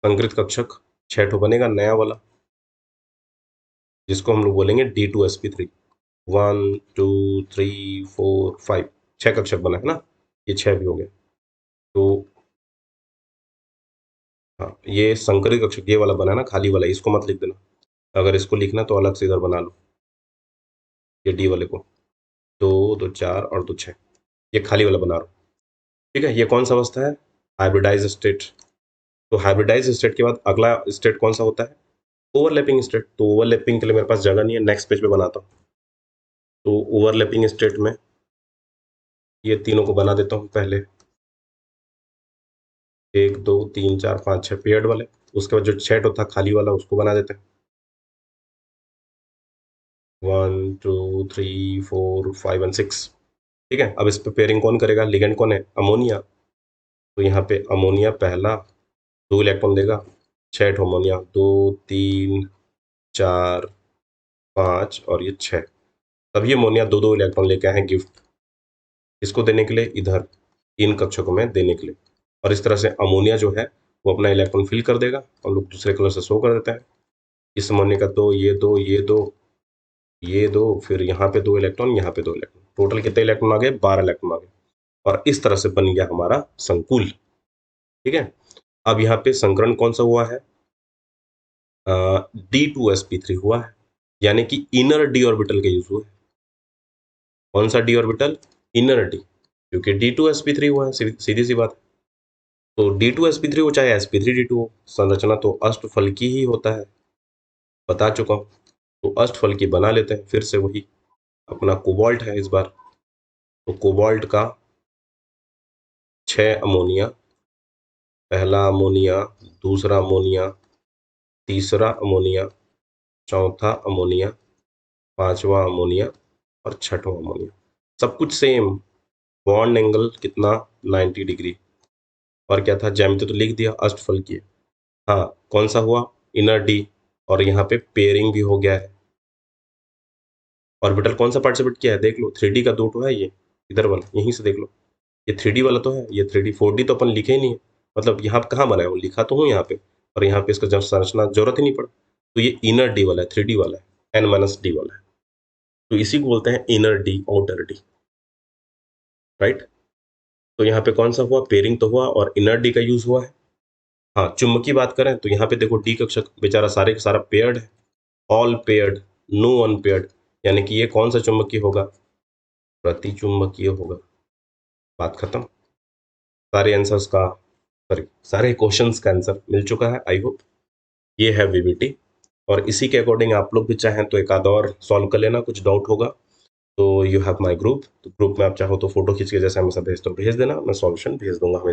संकरित कक्षक 6 ठो बनेगा नया वाला, जिसको हम लोग बोलेंगे D2sp3। 1 2 3 4 5, 6 कक्षक बना है ना, ये 6 भी हो गए। तो हाँ, ये संकरित कक्षक ये वाला बना ना, खाली वाला, इसको मत लिख देना। अगर इसको लिखना तो अलग से इधर बना लो, ये डी वाले को। 2 2 4 और 2 6, ये खाली वाला बना लो। ठीक है, ये कौन सा अवस्था है? Hybridize state. तो हाइब्रिडाइज स्टेट के बाद अगला स्टेट कौन सा होता है? Overlapping state. तो ओवरलैपिंग के लिए मेरे पास जगह नहीं है, नेक्स्ट पेज पे बनाता हूँ। तो ओवरलैपिंग स्टेट में ये तीनों को बना देता हूँ पहले, 1 2 3 4 5 6 पेयर्ड वाले। उसके बाद जो सेट होता है खाली वाला, उसको बना देते हैं। 1 2 3 4 5 एंड 6। ठीक है, अब इस पे पेयरिंग कौन करेगा? लिगेंड कौन है? अमोनिया। तो यहाँ पे अमोनिया पहला 2 इलेक्ट्रॉन देगा, 6 अमोनिया, 2 3 4 5 और ये 6। तब ये अमोनिया 2 इलेक्ट्रॉन लेके आए हैं गिफ्ट, इसको देने के लिए, इधर इन कक्षकों में देने के लिए। और इस तरह से अमोनिया जो है वो अपना इलेक्ट्रॉन फिल कर देगा, हम लोग दूसरे कलर से शो कर देते हैं। इस अमोनिया का 2, ये 2, ये 2, ये 2, फिर यहाँ पे 2 इलेक्ट्रॉन, यहाँ पे 2 इलेक्ट्रॉन, टोटल कितने इलेक्ट्रॉन आ गए? 12 इलेक्ट्रॉन आ गए। और इस तरह से बन गया हमारा संकुल। ठीक है, अब यहाँ पे संकरण कौन सा हुआ है? D2sp3 हुआ है, यानी कि इनर डी ऑर्बिटल के यूज हुए। कौन सा डी ऑर्बिटल? इनर डी, क्योंकि D2sp3 हुआ है, सीधी सी बात है। तो D2sp3 हो चाहे sp3d2 हो, संरचना तो अष्टफल की ही होता है, बता चुका हूँ। तो अष्टफल की बना लेते हैं फिर से, वही अपना कोबाल्ट है इस बार। तो कोबाल्ट का 6 अमोनिया, पहला अमोनिया, दूसरा अमोनिया, तीसरा अमोनिया, चौथा अमोनिया, पांचवा अमोनिया और छठवां अमोनिया। सब कुछ सेम। बॉन्ड एंगल कितना? 90 डिग्री। और क्या था? ज्यामिति तो लिख दिया, अष्टफल की है। हाँ, कौन सा हुआ? Inner D. और यहाँ पे पेयरिंग भी हो गया है। ऑर्बिटल कौन सा पार्टिसिपेट किया है? देख लो, 3D का 2 ठो है, ये इधर वाला, यहीं से देख लो। ये 3D वाला तो है, ये 3D। 4D तो अपन लिखे ही नहीं है, मतलब यहाँ पे कहाँ बनाया हूँ? लिखा तो हूँ यहाँ पे, और यहाँ पे इसका जब संरचना जरूरत ही नहीं पड़ा। तो ये इनर डी वाला है, 3D वाला है, N-D वाला है। तो इसी को बोलते हैं inner D, outer D, right. तो यहाँ पे कौन सा हुआ? पेयरिंग तो हुआ और इनर डी का यूज हुआ है। हाँ, चुंबक की बात करें तो यहाँ पे देखो डी कक्षक बेचारा सारे का सारा पेयर्ड है, ऑल पेयर्ड, नो अनपेयर्ड, यानी कि ये कौन सा चुंबकीय होगा? प्रतिचुंबकीय होगा। बात खत्म। सारे आंसर्स का, सॉरी, सारे क्वेश्चंस का आंसर मिल चुका है, आई होप। ये है वीबीटी, और इसी के अकॉर्डिंग आप लोग भी चाहें तो एक आध और सॉल्व कर लेना, कुछ डाउट होगा तो यू हैव माय ग्रुप। तो ग्रुप में आप चाहो तो फोटो खींच के जैसे हमेशा भेजते हो भेज देना, मैं सॉल्यूशन भेज दूंगा हमेशा।